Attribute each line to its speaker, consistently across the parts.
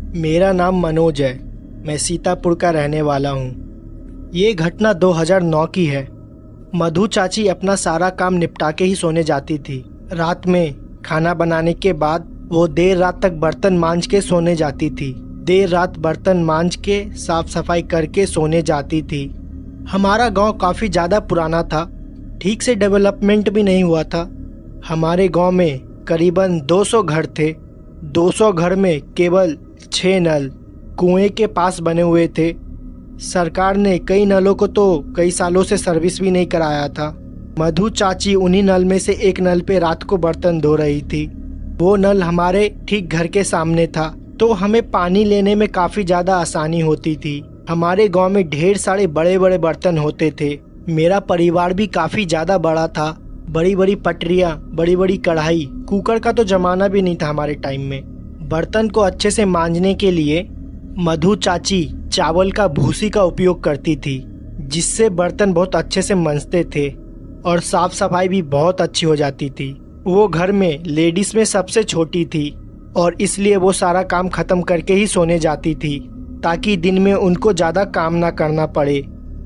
Speaker 1: मेरा नाम मनोज है। मैं सीतापुर का रहने वाला हूँ। ये घटना 2009 की है। मधु चाची अपना सारा काम निपटा के ही सोने जाती थी। रात में खाना बनाने के बाद वो देर रात तक बर्तन मांज के सोने जाती थी। देर रात बर्तन मांज के साफ सफाई करके सोने जाती थी। हमारा गांव काफ़ी ज़्यादा पुराना था, ठीक से डेवलपमेंट भी नहीं हुआ था। हमारे गांव में करीबन 200 घर थे। 200 घर में केवल 6 नल कुएं के पास बने हुए थे। सरकार ने कई नलों को तो कई सालों से सर्विस भी नहीं कराया था। मधु चाची उन्हीं नल में से एक नल पे रात को बर्तन धो रही थी। वो नल हमारे ठीक घर के सामने था, तो हमें पानी लेने में काफ़ी ज़्यादा आसानी होती थी। हमारे गांव में ढेर सारे बड़े बड़े बर्तन होते थे। मेरा परिवार भी काफ़ी ज़्यादा बड़ा था। बड़ी बड़ी पटरियाँ, बड़ी बड़ी कढ़ाई, कुकर का तो ज़माना भी नहीं था हमारे टाइम में। बर्तन को अच्छे से मांजने के लिए मधु चाची चावल का भूसी का उपयोग करती थी, जिससे बर्तन बहुत अच्छे से मंजते थे और साफ सफाई भी बहुत अच्छी हो जाती थी। वो घर में लेडीज़ में सबसे छोटी थी और इसलिए वो सारा काम ख़त्म करके ही सोने जाती थी, ताकि दिन में उनको ज़्यादा काम ना करना पड़े।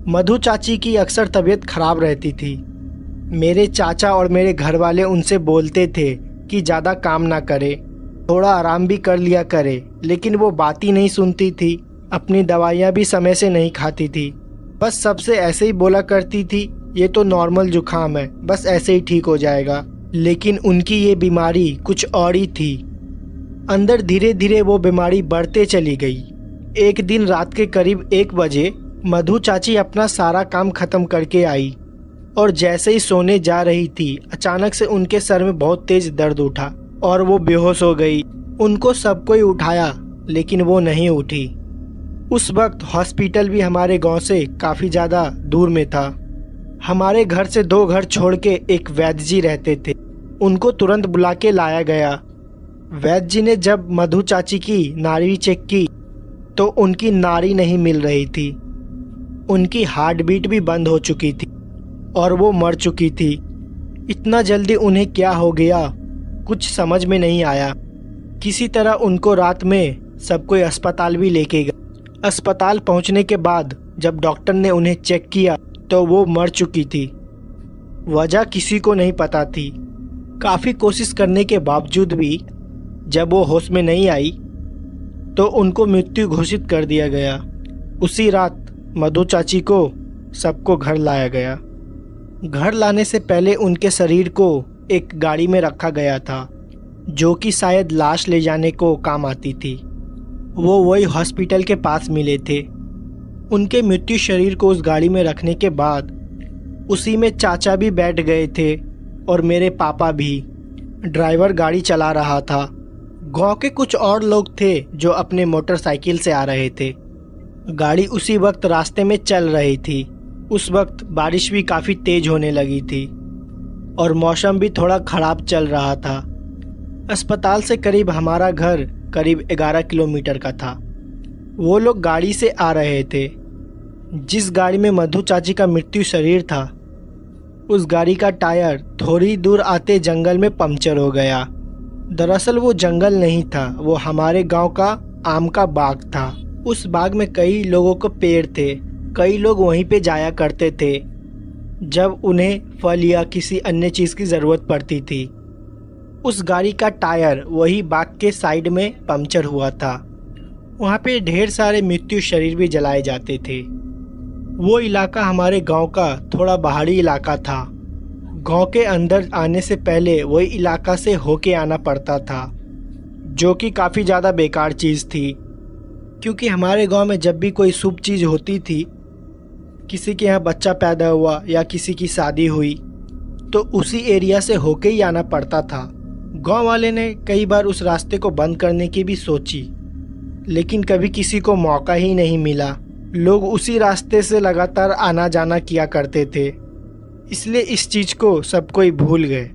Speaker 1: मधु चाची की अक्सर तबीयत खराब रहती थी। मेरे चाचा और मेरे घर वाले उनसे बोलते थे कि ज़्यादा काम ना करे, थोड़ा आराम भी कर लिया करे, लेकिन वो बात ही नहीं सुनती थी। अपनी दवाइयाँ भी समय से नहीं खाती थी। बस सबसे ऐसे ही बोला करती थी, ये तो नॉर्मल जुकाम है, बस ऐसे ही ठीक हो जाएगा। लेकिन उनकी ये बीमारी कुछ और ही थी। अंदर धीरे धीरे वो बीमारी बढ़ते चली गई। एक दिन रात के करीब 1 बजे मधु चाची अपना सारा काम खत्म करके आई और जैसे ही सोने जा रही थी, अचानक से उनके सर में बहुत तेज दर्द उठा और वो बेहोश हो गई। उनको सब कोई उठाया, लेकिन वो नहीं उठी। उस वक्त हॉस्पिटल भी हमारे गांव से काफ़ी ज़्यादा दूर में था। हमारे घर से 2 घर छोड़ के एक वैद्य जी रहते थे। उनको तुरंत बुला के लाया गया। वैद्य जी ने जब मधु चाची की नाड़ी चेक की तो उनकी नाड़ी नहीं मिल रही थी। उनकी हार्ट बीट भी बंद हो चुकी थी और वो मर चुकी थी। इतना जल्दी उन्हें क्या हो गया, कुछ समझ में नहीं आया। किसी तरह उनको रात में सब कोई अस्पताल भी लेके गया। अस्पताल पहुंचने के बाद जब डॉक्टर ने उन्हें चेक किया तो वो मर चुकी थी। वजह किसी को नहीं पता थी। काफ़ी कोशिश करने के बावजूद भी जब वो होश में नहीं आई तो उनको मृत्यु घोषित कर दिया गया। उसी रात मधु चाची को सबको घर लाया गया। घर लाने से पहले उनके शरीर को एक गाड़ी में रखा गया था, जो कि शायद लाश ले जाने को काम आती थी। वो वही हॉस्पिटल के पास मिले थे। उनके मृत्यु शरीर को उस गाड़ी में रखने के बाद उसी में चाचा भी बैठ गए थे और मेरे पापा भी। ड्राइवर गाड़ी चला रहा था। गांव के कुछ और लोग थे जो अपने मोटरसाइकिल से आ रहे थे। गाड़ी उसी वक्त रास्ते में चल रही थी। उस वक्त बारिश भी काफ़ी तेज होने लगी थी और मौसम भी थोड़ा ख़राब चल रहा था। अस्पताल से करीब हमारा घर करीब 11 किलोमीटर का था। वो लोग गाड़ी से आ रहे थे। जिस गाड़ी में मधु चाची का मृत्यु शरीर था, उस गाड़ी का टायर थोड़ी दूर आते जंगल में पंक्चर हो गया। दरअसल वो जंगल नहीं था, वो हमारे गांव का आम का बाग था। उस बाग में कई लोगों को पेड़ थे। कई लोग वहीं पे जाया करते थे जब उन्हें फल या किसी अन्य चीज़ की ज़रूरत पड़ती थी। उस गाड़ी का टायर वही बाग के साइड में पंक्चर हुआ था। वहाँ पे ढेर सारे मृत्यु शरीर भी जलाए जाते थे। वो इलाका हमारे गांव का थोड़ा पहाड़ी इलाका था। गांव के अंदर आने से पहले वही इलाका से होके आना पड़ता था, जो कि काफ़ी ज़्यादा बेकार चीज़ थी। क्योंकि हमारे गांव में जब भी कोई शुभ चीज़ होती थी, किसी के यहाँ बच्चा पैदा हुआ या किसी की शादी हुई, तो उसी एरिया से होके ही आना पड़ता था। गांव वाले ने कई बार उस रास्ते को बंद करने की भी सोची, लेकिन कभी किसी को मौका ही नहीं मिला। लोग उसी रास्ते से लगातार आना जाना किया करते थे, इसलिए इस चीज़ को सब कोई भूल गए।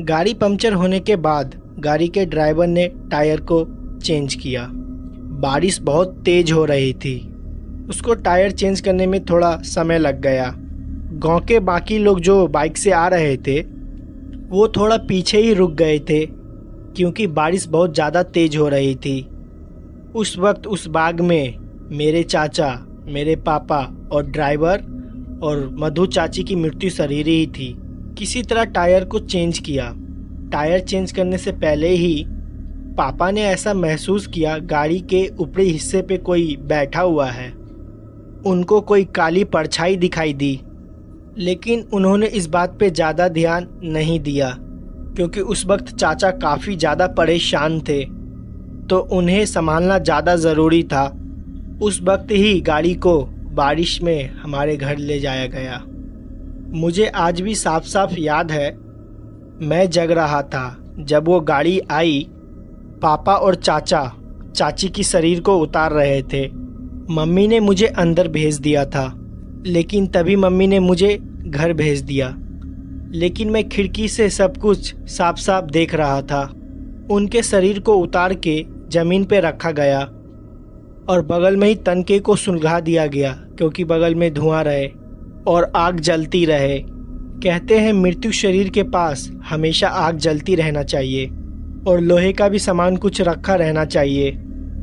Speaker 1: गाड़ी पंक्चर होने के बाद गाड़ी के ड्राइवर ने टायर को चेंज किया। बारिश बहुत तेज हो रही थी। उसको टायर चेंज करने में थोड़ा समय लग गया। गांव के बाकी लोग जो बाइक से आ रहे थे, वो थोड़ा पीछे ही रुक गए थे, क्योंकि बारिश बहुत ज़्यादा तेज हो रही थी। उस वक्त उस बाग में मेरे चाचा, मेरे पापा और ड्राइवर और मधु चाची की मृत्यु शरीर ही थी। किसी तरह टायर को चेंज किया। टायर चेंज करने से पहले ही पापा ने ऐसा महसूस किया गाड़ी के ऊपरी हिस्से पे कोई बैठा हुआ है। उनको कोई काली परछाई दिखाई दी, लेकिन उन्होंने इस बात पे ज़्यादा ध्यान नहीं दिया क्योंकि उस वक्त चाचा काफ़ी ज़्यादा परेशान थे, तो उन्हें संभालना ज़्यादा ज़रूरी था। उस वक्त ही गाड़ी को बारिश में हमारे घर ले जाया गया। मुझे आज भी साफ साफ याद है, मैं जग रहा था जब वो गाड़ी आई। पापा और चाचा चाची की शरीर को उतार रहे थे। मम्मी ने मुझे अंदर भेज दिया था, लेकिन तभी मम्मी ने मुझे घर भेज दिया। लेकिन मैं खिड़की से सब कुछ साफ साफ देख रहा था। उनके शरीर को उतार के ज़मीन पे रखा गया और बगल में ही तनके को सुलगा दिया गया क्योंकि बगल में धुआं रहे और आग जलती रहे। कहते हैं मृत्यु शरीर के पास हमेशा आग जलती रहना चाहिए और लोहे का भी सामान कुछ रखा रहना चाहिए,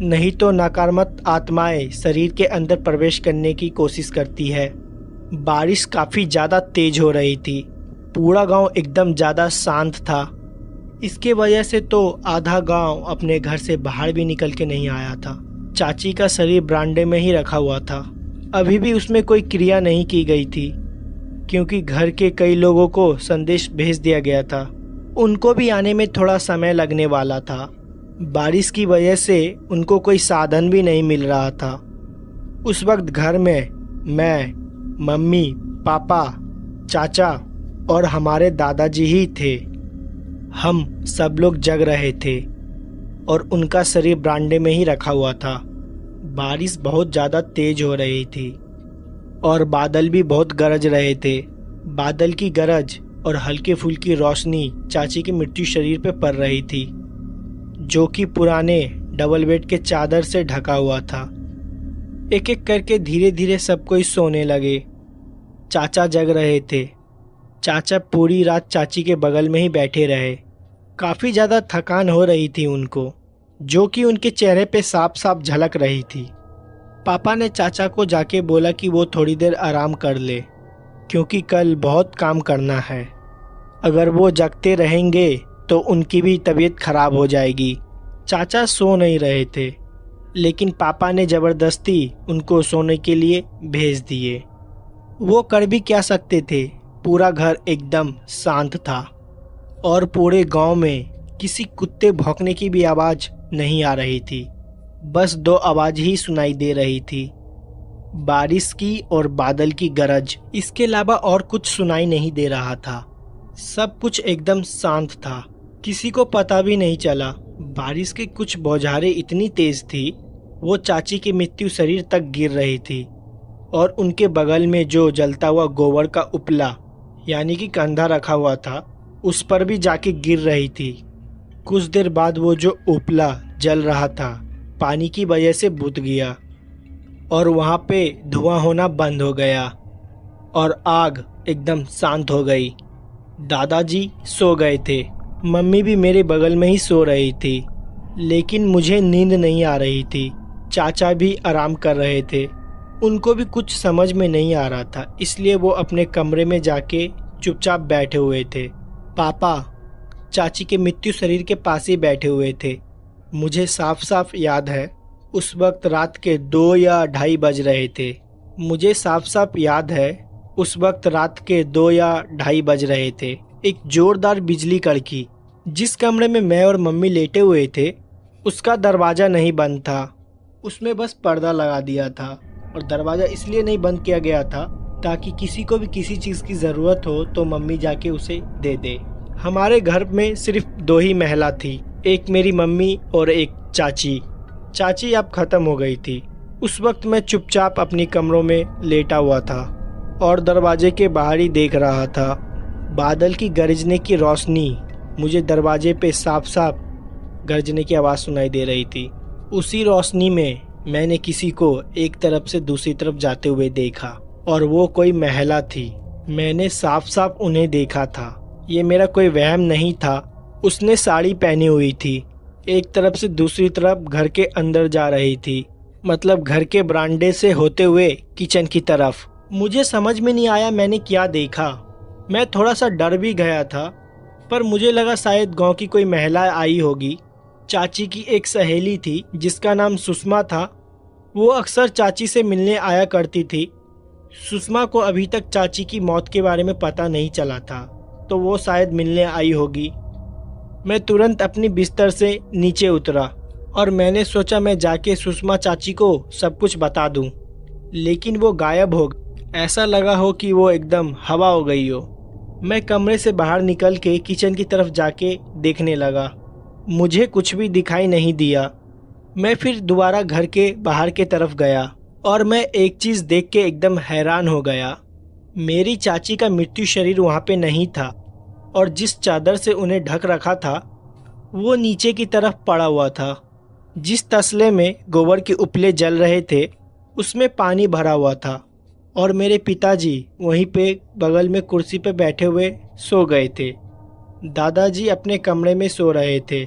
Speaker 1: नहीं तो नकारात्मक आत्माएं शरीर के अंदर प्रवेश करने की कोशिश करती है। बारिश काफ़ी ज़्यादा तेज हो रही थी। पूरा गांव एकदम ज़्यादा शांत था। इसके वजह से तो आधा गांव अपने घर से बाहर भी निकल के नहीं आया था। चाची का शरीर बरामदे में ही रखा हुआ था। अभी भी उसमें कोई क्रिया नहीं की गई थी क्योंकि घर के कई लोगों को संदेश भेज दिया गया था। उनको भी आने में थोड़ा समय लगने वाला था। बारिश की वजह से उनको कोई साधन भी नहीं मिल रहा था। उस वक्त घर में मैं, मम्मी, पापा, चाचा और हमारे दादाजी ही थे। हम सब लोग जग रहे थे और उनका शरीर बरामदे में ही रखा हुआ था। बारिश बहुत ज़्यादा तेज हो रही थी और बादल भी बहुत गरज रहे थे। बादल की गरज और हल्के फुल्की रोशनी चाची की मृत्यु शरीर पर पड़ रही थी, जो कि पुराने डबल बेड के चादर से ढका हुआ था। एक एक करके धीरे धीरे सब कोई सोने लगे। चाचा जग रहे थे। चाचा पूरी रात चाची के बगल में ही बैठे रहे। काफ़ी ज़्यादा थकान हो रही थी उनको, जो कि उनके चेहरे पे साफ साफ झलक रही थी। पापा ने चाचा को जाके बोला कि वो थोड़ी देर आराम कर ले क्योंकि कल बहुत काम करना है। अगर वो जगते रहेंगे तो उनकी भी तबीयत खराब हो जाएगी। चाचा सो नहीं रहे थे, लेकिन पापा ने ज़बरदस्ती उनको सोने के लिए भेज दिए। वो कर भी क्या सकते थे, पूरा घर एकदम शांत था और पूरे गांव में किसी कुत्ते भौंकने की भी आवाज़ नहीं आ रही थी। बस दो आवाज़ ही सुनाई दे रही थी, बारिश की और बादल की गरज। इसके अलावा और कुछ सुनाई नहीं दे रहा था। सब कुछ एकदम शांत था। किसी को पता भी नहीं चला। बारिश की कुछ बौछारें इतनी तेज थी, वो चाची की मृत्यु शरीर तक गिर रही थी और उनके बगल में जो जलता हुआ गोबर का उपला यानी कि कंधा रखा हुआ था, उस पर भी जाके गिर रही थी। कुछ देर बाद वो जो उपला जल रहा था पानी की वजह से बुझ गया और वहाँ पे धुआं होना बंद हो गया और आग एकदम शांत हो गई। दादाजी सो गए थे। मम्मी भी मेरे बगल में ही सो रही थी, लेकिन मुझे नींद नहीं आ रही थी। चाचा भी आराम कर रहे थे। उनको भी कुछ समझ में नहीं आ रहा था, इसलिए वो अपने कमरे में जाके चुपचाप बैठे हुए थे। पापा चाची के मृत्यु शरीर के पास ही बैठे हुए थे। मुझे साफ साफ याद है, उस वक्त रात के 2 या 2:30 बज रहे थे। मुझे साफ साफ याद है, उस वक्त रात के 2 या 2:30 बज रहे थे। एक जोरदार बिजली कड़की। जिस कमरे में मैं और मम्मी लेटे हुए थे, उसका दरवाज़ा नहीं बंद था। उसमें बस पर्दा लगा दिया था और दरवाज़ा इसलिए नहीं बंद किया गया था ताकि किसी को भी किसी चीज़ की ज़रूरत हो तो मम्मी जाके उसे दे दे। हमारे घर में सिर्फ 2 ही महिला थी, एक मेरी मम्मी और एक चाची। चाची अब ख़त्म हो गई थी। उस वक्त मैं चुपचाप अपनी कमरों में लेटा हुआ था और दरवाजे के बाहर ही देख रहा था। बादल की गरजने की रोशनी, मुझे दरवाजे पे साफ साफ गरजने की आवाज़ सुनाई दे रही थी। उसी रोशनी में मैंने किसी को एक तरफ से दूसरी तरफ जाते हुए देखा और वो कोई महिला थी। मैंने साफ साफ उन्हें देखा था। ये मेरा कोई वहम नहीं था। उसने साड़ी पहनी हुई थी, एक तरफ से दूसरी तरफ घर के अंदर जा रही थी, मतलब घर के बरामदे से होते हुए किचन की तरफ। मुझे समझ में नहीं आया मैंने क्या देखा। मैं थोड़ा सा डर भी गया था, पर मुझे लगा शायद गांव की कोई महिला आई होगी। चाची की एक सहेली थी जिसका नाम सुषमा था। वो अक्सर चाची से मिलने आया करती थी। सुषमा को अभी तक चाची की मौत के बारे में पता नहीं चला था, तो वो शायद मिलने आई होगी। मैं तुरंत अपनी बिस्तर से नीचे उतरा और मैंने सोचा मैं जाके सुषमा चाची को सब कुछ बता दूं, लेकिन वो गायब हो गई। ऐसा लगा हो कि वो एकदम हवा हो गई हो। मैं कमरे से बाहर निकल के किचन की तरफ जाके देखने लगा। मुझे कुछ भी दिखाई नहीं दिया। मैं फिर दोबारा घर के बाहर के तरफ गया और मैं एक चीज़ देख के एकदम हैरान हो गया। मेरी चाची का मृत्यु शरीर वहाँ पे नहीं था और जिस चादर से उन्हें ढक रखा था वो नीचे की तरफ पड़ा हुआ था। जिस तसले में गोबर के उपले जल रहे थे उसमें पानी भरा हुआ था और मेरे पिताजी वहीं पे बगल में कुर्सी पे बैठे हुए सो गए थे। दादाजी अपने कमरे में सो रहे थे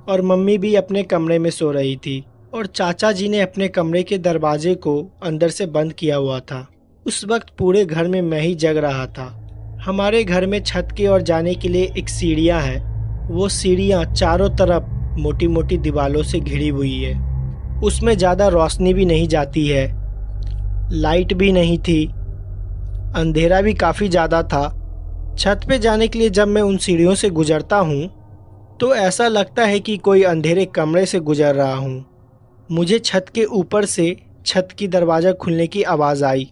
Speaker 1: और मम्मी भी अपने कमरे में सो रही थी और चाचा जी ने अपने कमरे के दरवाजे को अंदर से बंद किया हुआ था। उस वक्त पूरे घर में मैं ही जग रहा था। हमारे घर में छत की ओर जाने के लिए एक सीढ़ियाँ हैं। वो सीढ़ियाँ चारों तरफ मोटी मोटी दीवारों से घिरी हुई है। उसमें ज़्यादा रोशनी भी नहीं जाती है, लाइट भी नहीं थी, अंधेरा भी काफ़ी ज़्यादा था। छत पे जाने के लिए जब मैं उन सीढ़ियों से गुजरता हूँ तो ऐसा लगता है कि कोई अंधेरे कमरे से गुजर रहा हूँ। मुझे छत के ऊपर से छत की दरवाज़ा खुलने की आवाज़ आई।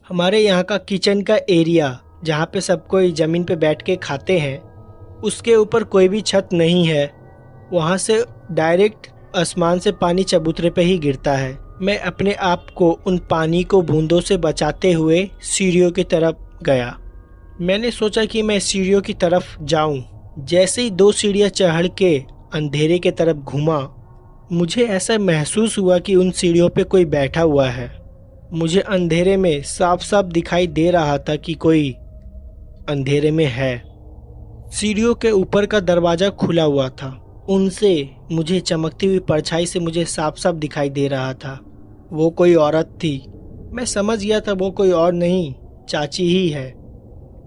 Speaker 1: हमारे यहाँ का किचन का एरिया जहाँ पे सब कोई ज़मीन पे बैठ के खाते हैं, उसके ऊपर कोई भी छत नहीं है। वहाँ से डायरेक्ट आसमान से पानी चबूतरे पे ही गिरता है। मैं अपने आप को उन पानी को बूंदों से बचाते हुए सीढ़ियों की तरफ गया। मैंने सोचा कि मैं सीढ़ियों की तरफ जाऊं। जैसे ही 2 सीढ़ियाँ चढ़ के अंधेरे के तरफ घूमा, मुझे ऐसा महसूस हुआ कि उन सीढ़ियों पे कोई बैठा हुआ है। मुझे अंधेरे में साफ साफ दिखाई दे रहा था कि कोई अंधेरे में है। सीढ़ियों के ऊपर का दरवाज़ा खुला हुआ था। उनसे मुझे चमकती हुई परछाई से मुझे साफ साफ दिखाई दे रहा था वो कोई औरत थी। मैं समझ गया था वो कोई और नहीं, चाची ही है,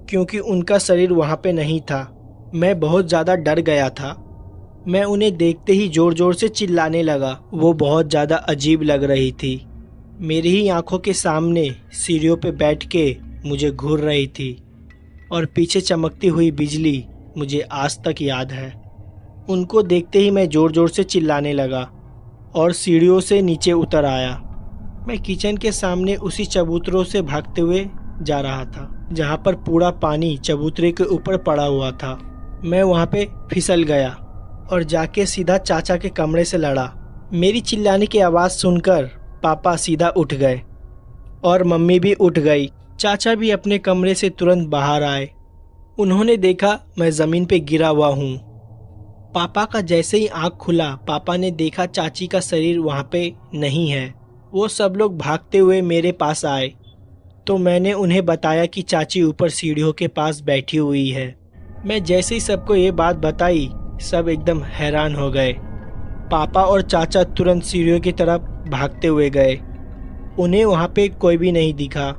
Speaker 1: क्योंकि उनका शरीर वहाँ पे नहीं था। मैं बहुत ज़्यादा डर गया था। मैं उन्हें देखते ही ज़ोर ज़ोर से चिल्लाने लगा। वो बहुत ज़्यादा अजीब लग रही थी। मेरी ही आंखों के सामने सीढ़ियों पे बैठ के मुझे घूर रही थी और पीछे चमकती हुई बिजली मुझे आज तक याद है। उनको देखते ही मैं ज़ोर ज़ोर से चिल्लाने लगा और सीढ़ियों से नीचे उतर आया। मैं किचन के सामने उसी चबूतरों से भागते हुए जा रहा था जहाँ पर पूरा पानी चबूतरे के ऊपर पड़ा हुआ था। मैं वहाँ पे फिसल गया और जाके सीधा चाचा के कमरे से लड़ा। मेरी चिल्लाने की आवाज़ सुनकर पापा सीधा उठ गए और मम्मी भी उठ गई। चाचा भी अपने कमरे से तुरंत बाहर आए। उन्होंने देखा मैं ज़मीन पे गिरा हुआ हूँ। पापा का जैसे ही आँख खुला, पापा ने देखा चाची का शरीर वहाँ पे नहीं है। वो सब लोग भागते हुए मेरे पास आए तो मैंने उन्हें बताया कि चाची ऊपर सीढ़ियों के पास बैठी हुई है। मैं जैसे ही सबको ये बात बताई, सब एकदम हैरान हो गए। पापा और चाचा तुरंत सीढ़ियों की तरफ भागते हुए गए। उन्हें वहाँ पे कोई भी नहीं दिखा,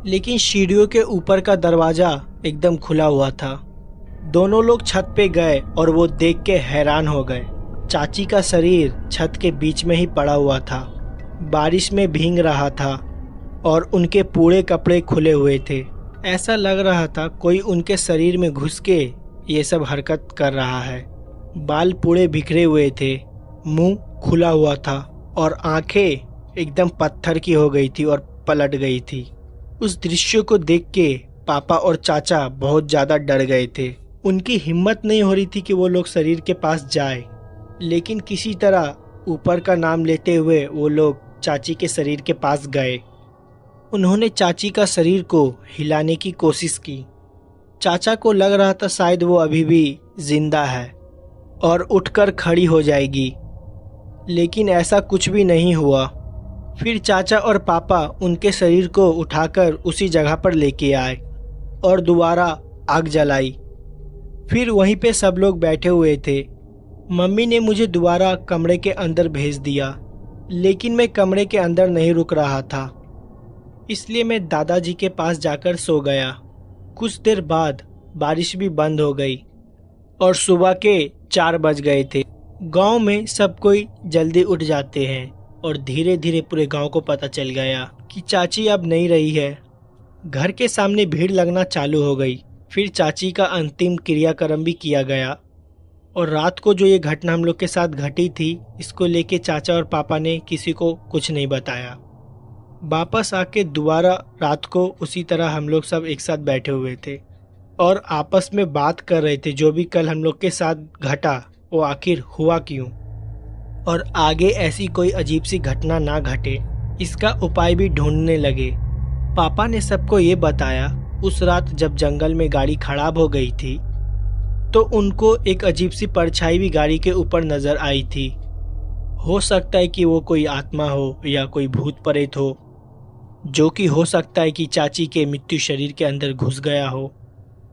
Speaker 1: लेकिन सीढ़ियों के ऊपर का दरवाज़ा एकदम खुला हुआ था। दोनों लोग छत पे गए और वो देख के हैरान हो गए। चाची का शरीर छत के बीच में ही पड़ा हुआ था, बारिश में भीग रहा था और उनके पूरे कपड़े खुले हुए थे। ऐसा लग रहा था कोई उनके शरीर में घुस के ये सब हरकत कर रहा है। बाल पूरे बिखरे हुए थे, मुंह खुला हुआ था और आंखें एकदम पत्थर की हो गई थी और पलट गई थी। उस दृश्य को देख के पापा और चाचा बहुत ज़्यादा डर गए थे। उनकी हिम्मत नहीं हो रही थी कि वो लोग शरीर के पास जाए, लेकिन किसी तरह ऊपर का नाम लेते हुए वो लोग चाची के शरीर के पास गए। उन्होंने चाची का शरीर को हिलाने की कोशिश की। चाचा को लग रहा था शायद वो अभी भी जिंदा है और उठकर खड़ी हो जाएगी, लेकिन ऐसा कुछ भी नहीं हुआ। फिर चाचा और पापा उनके शरीर को उठाकर उसी जगह पर लेके आए और दोबारा आग जलाई। फिर वहीं पे सब लोग बैठे हुए थे। मम्मी ने मुझे दोबारा कमरे के अंदर भेज दिया, लेकिन मैं कमरे के अंदर नहीं रुक रहा था, इसलिए मैं दादाजी के पास जाकर सो गया। कुछ देर बाद बारिश भी बंद हो गई और सुबह के 4 बज गए थे। गांव में सब कोई जल्दी उठ जाते हैं और धीरे धीरे पूरे गांव को पता चल गया कि चाची अब नहीं रही है। घर के सामने भीड़ लगना चालू हो गई। फिर चाची का अंतिम क्रियाक्रम भी किया गया और रात को जो ये घटना हम लोग के साथ घटी थी, इसको लेके चाचा और पापा ने किसी को कुछ नहीं बताया। वापस आके दोबारा रात को उसी तरह हम लोग सब एक साथ बैठे हुए थे और आपस में बात कर रहे थे जो भी कल हम लोग के साथ घटा वो आखिर हुआ क्यों, और आगे ऐसी कोई अजीब सी घटना ना घटे इसका उपाय भी ढूंढने लगे। पापा ने सबको ये बताया उस रात जब जंगल में गाड़ी खराब हो गई थी तो उनको एक अजीब सी परछाई भी गाड़ी के ऊपर नजर आई थी। हो सकता है कि वो कोई आत्मा हो या कोई भूत प्रेत हो, जो कि हो सकता है कि चाची के मृत्यु शरीर के अंदर घुस गया हो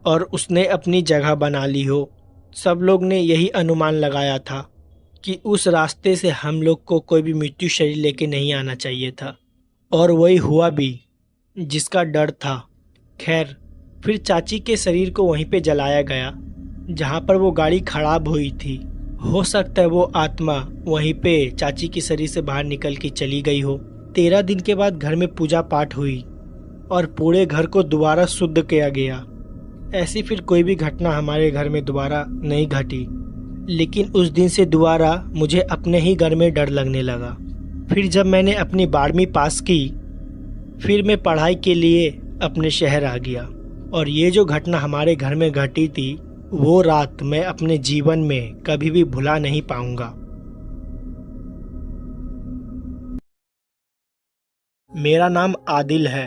Speaker 1: और उसने अपनी जगह बना ली हो। सब लोग ने यही अनुमान लगाया था कि उस रास्ते से हम लोग को कोई भी मृत्यु शरीर लेके नहीं आना चाहिए था, और वही हुआ भी जिसका डर था। खैर, फिर चाची के शरीर को वहीं पे जलाया गया जहाँ पर वो गाड़ी खराब हुई थी। हो सकता है वो आत्मा वहीं पे चाची के शरीर से बाहर निकल के चली गई हो। 13 दिन के बाद घर में पूजा पाठ हुई और पूरे घर को दोबारा शुद्ध किया गया। ऐसी फिर कोई भी घटना हमारे घर में दोबारा नहीं घटी, लेकिन उस दिन से दोबारा मुझे अपने ही घर में डर लगने लगा। फिर जब मैंने अपनी 12वीं पास की, फिर मैं पढ़ाई के लिए अपने शहर आ गया और ये जो घटना हमारे घर में घटी थी वो रात मैं अपने जीवन में कभी भी भुला नहीं पाऊंगा। मेरा नाम आदिल है।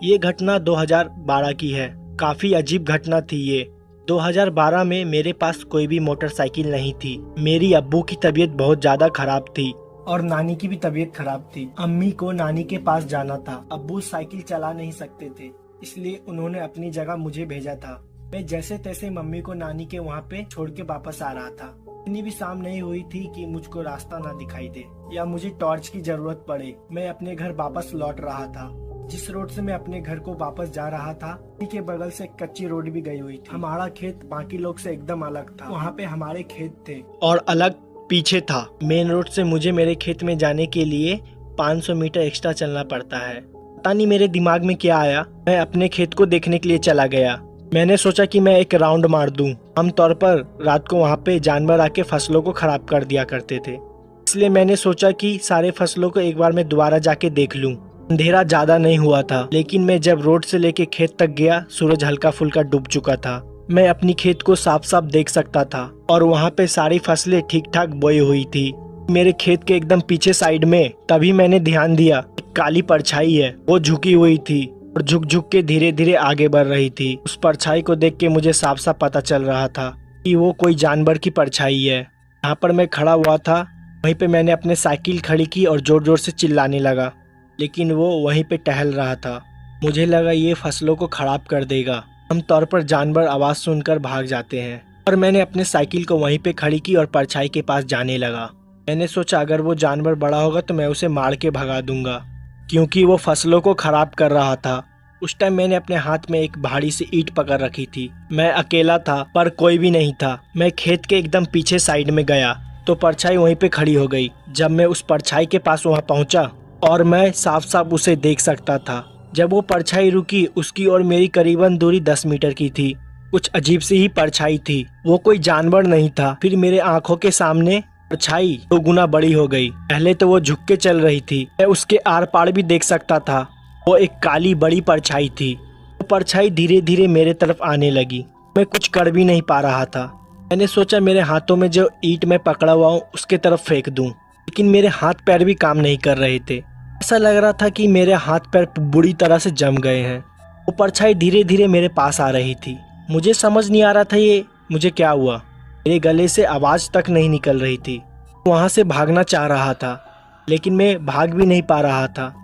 Speaker 1: ये घटना 2012 की है। काफी अजीब घटना थी ये। 2012 में मेरे पास कोई भी मोटरसाइकिल नहीं थी। मेरी अब्बू की तबीयत बहुत ज्यादा खराब थी और नानी की भी तबीयत खराब थी। अम्मी को नानी के पास जाना था। अब्बू साइकिल चला नहीं सकते थे, इसलिए उन्होंने अपनी जगह मुझे भेजा था। मैं जैसे तैसे मम्मी को नानी के वहाँ पे छोड़ के वापस आ रहा था। इतनी भी शाम नहीं हुई थी कि मुझको रास्ता ना दिखाई दे या मुझे टॉर्च की जरूरत पड़े। मैं अपने घर वापस लौट रहा था। जिस रोड से मैं अपने घर को वापस जा रहा था, उसी के बगल से कच्ची रोड भी गई हुई थी। हमारा खेत बाकी लोग से एकदम अलग था। वहाँ पे हमारे खेत थे और अलग पीछे था। मेन रोड से मुझे मेरे खेत में जाने के लिए 500 मीटर एक्स्ट्रा चलना पड़ता है। पता नहीं मेरे दिमाग में क्या आया, मैं अपने खेत को देखने के लिए चला गया। मैंने सोचा कि मैं एक राउंड मार दूं। आमतौर पर रात को वहाँ पे जानवर आके फसलों को खराब कर दिया करते थे, इसलिए मैंने सोचा कि सारे फसलों को एक बार मैं दोबारा जाके देख लूं। अंधेरा ज्यादा नहीं हुआ था, लेकिन मैं जब रोड से लेके खेत तक गया, सूरज हल्का फुल्का डूब चुका था। मैं अपनी खेत को साफ साफ देख सकता था और वहाँ पे सारी फसलें ठीक ठाक बोई हुई थी। मेरे खेत के एकदम पीछे साइड में तभी मैंने ध्यान दिया, एक काली परछाई है, वो झुकी हुई थी और झुक झुक के धीरे धीरे आगे बढ़ रही थी। उस परछाई को देख के मुझे साफ साफ पता चल रहा था कि वो कोई जानवर की परछाई है। यहाँ पर मैं खड़ा हुआ था, वहीं पे मैंने अपने साइकिल खड़ी की और जोर जोर से चिल्लाने लगा, लेकिन वो वहीं पे टहल रहा था। मुझे लगा ये फसलों को खराब कर देगा। आमतौर पर जानवर आवाज सुनकर भाग जाते हैं, और मैंने अपने साइकिल को वहीं पे खड़ी की और परछाई के पास जाने लगा। मैंने सोचा अगर वो जानवर बड़ा होगा तो मैं उसे मार के भगा दूंगा, क्योंकि वो फसलों को खराब कर रहा था। उस टाइम मैंने अपने हाथ में एक भारी सी ईंट पकड़ रखी थी। मैं अकेला था पर कोई भी नहीं था। मैं खेत के एकदम पीछे साइड में गया तो परछाई वहीं पे खड़ी हो गई। जब मैं उस परछाई के पास वहाँ पहुँचा और मैं साफ साफ उसे देख सकता था। जब वो परछाई रुकी, उसकी और मेरी करीबन दूरी 10 मीटर की थी। कुछ अजीब सी ही परछाई थी, वो कोई जानवर नहीं था। फिर मेरे आंखों के सामने परछाई 2 गुना बड़ी हो गई। पहले तो वो झुक के चल रही थी, मैं उसके आर पार भी देख सकता था। वो एक काली बड़ी परछाई थी। वो परछाई धीरे धीरे मेरे तरफ आने लगी। मैं कुछ कर भी नहीं पा रहा था। मैंने सोचा मेरे हाथों में जो ईंट मैं पकड़ा हुआ हूँ उसके तरफ फेंक दूं, लेकिन मेरे हाथ पैर भी काम नहीं कर रहे थे। ऐसा लग रहा था कि मेरे हाथ पैर बुरी तरह से जम गए हैं। वो परछाई धीरे धीरे मेरे पास आ रही थी। मुझे समझ नहीं आ रहा था ये मुझे क्या हुआ। मेरे गले से आवाज़ तक नहीं निकल रही थी। वहाँ से भागना चाह रहा था, लेकिन मैं भाग भी नहीं पा रहा था।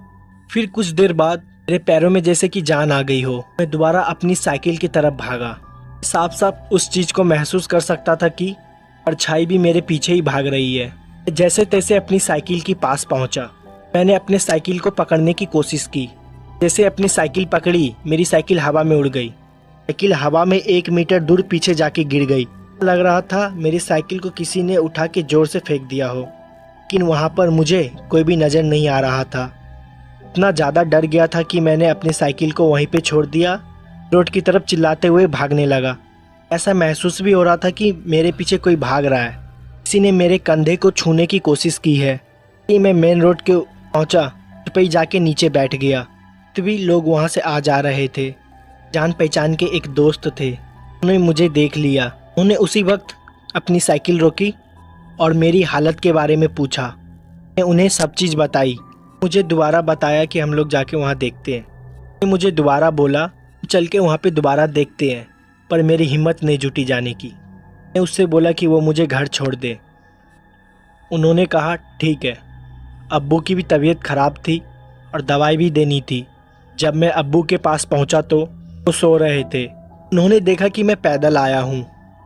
Speaker 1: फिर कुछ देर बाद मेरे पैरों में जैसे कि जान आ गई हो। मैं दोबारा अपनी साइकिल की तरफ भागा। साफ साफ उस चीज़ को महसूस कर सकता था कि परछाई भी मेरे पीछे ही भाग रही है। जैसे तैसे अपनी साइकिल के पास पहुंचा। मैंने अपने साइकिल को पकड़ने की कोशिश की। जैसे अपनी साइकिल पकड़ी, मेरी साइकिल हवा में उड़ गई। साइकिल हवा में 1 मीटर दूर पीछे जाके गिर गई। लग रहा था मेरी साइकिल को किसी ने उठा के जोर से फेंक दिया हो, लेकिन वहाँ पर मुझे कोई भी नज़र नहीं आ रहा था। इतना ज़्यादा डर गया था कि मैंने अपनी साइकिल को वहीं पे छोड़ दिया, रोड की तरफ चिल्लाते हुए भागने लगा। ऐसा महसूस भी हो रहा था कि मेरे पीछे कोई भाग रहा है, किसी ने मेरे कंधे को छूने की कोशिश की है। मैं मेन रोड के पहुंचा, पे ही जाके नीचे बैठ गया। तभी लोग वहां से आ जा रहे थे। जान पहचान के एक दोस्त थे, उन्होंने मुझे देख लिया। उन्होंने उसी वक्त अपनी साइकिल रोकी और मेरी हालत के बारे में पूछा। मैं उन्हें सब चीज़ बताई। मुझे दोबारा बताया कि हम लोग जाके वहाँ देखते हैं। मुझे दोबारा बोला चल के वहाँ पे दोबारा देखते हैं, पर मेरी हिम्मत नहीं जुटी जाने की। मैं उससे बोला कि वो मुझे घर छोड़ दे। उन्होंने कहा ठीक है। अब्बू की भी तबीयत ख़राब थी और दवाई भी देनी थी। जब मैं अब्बू के पास पहुंचा तो वो सो रहे थे। उन्होंने देखा कि मैं पैदल आया हूं।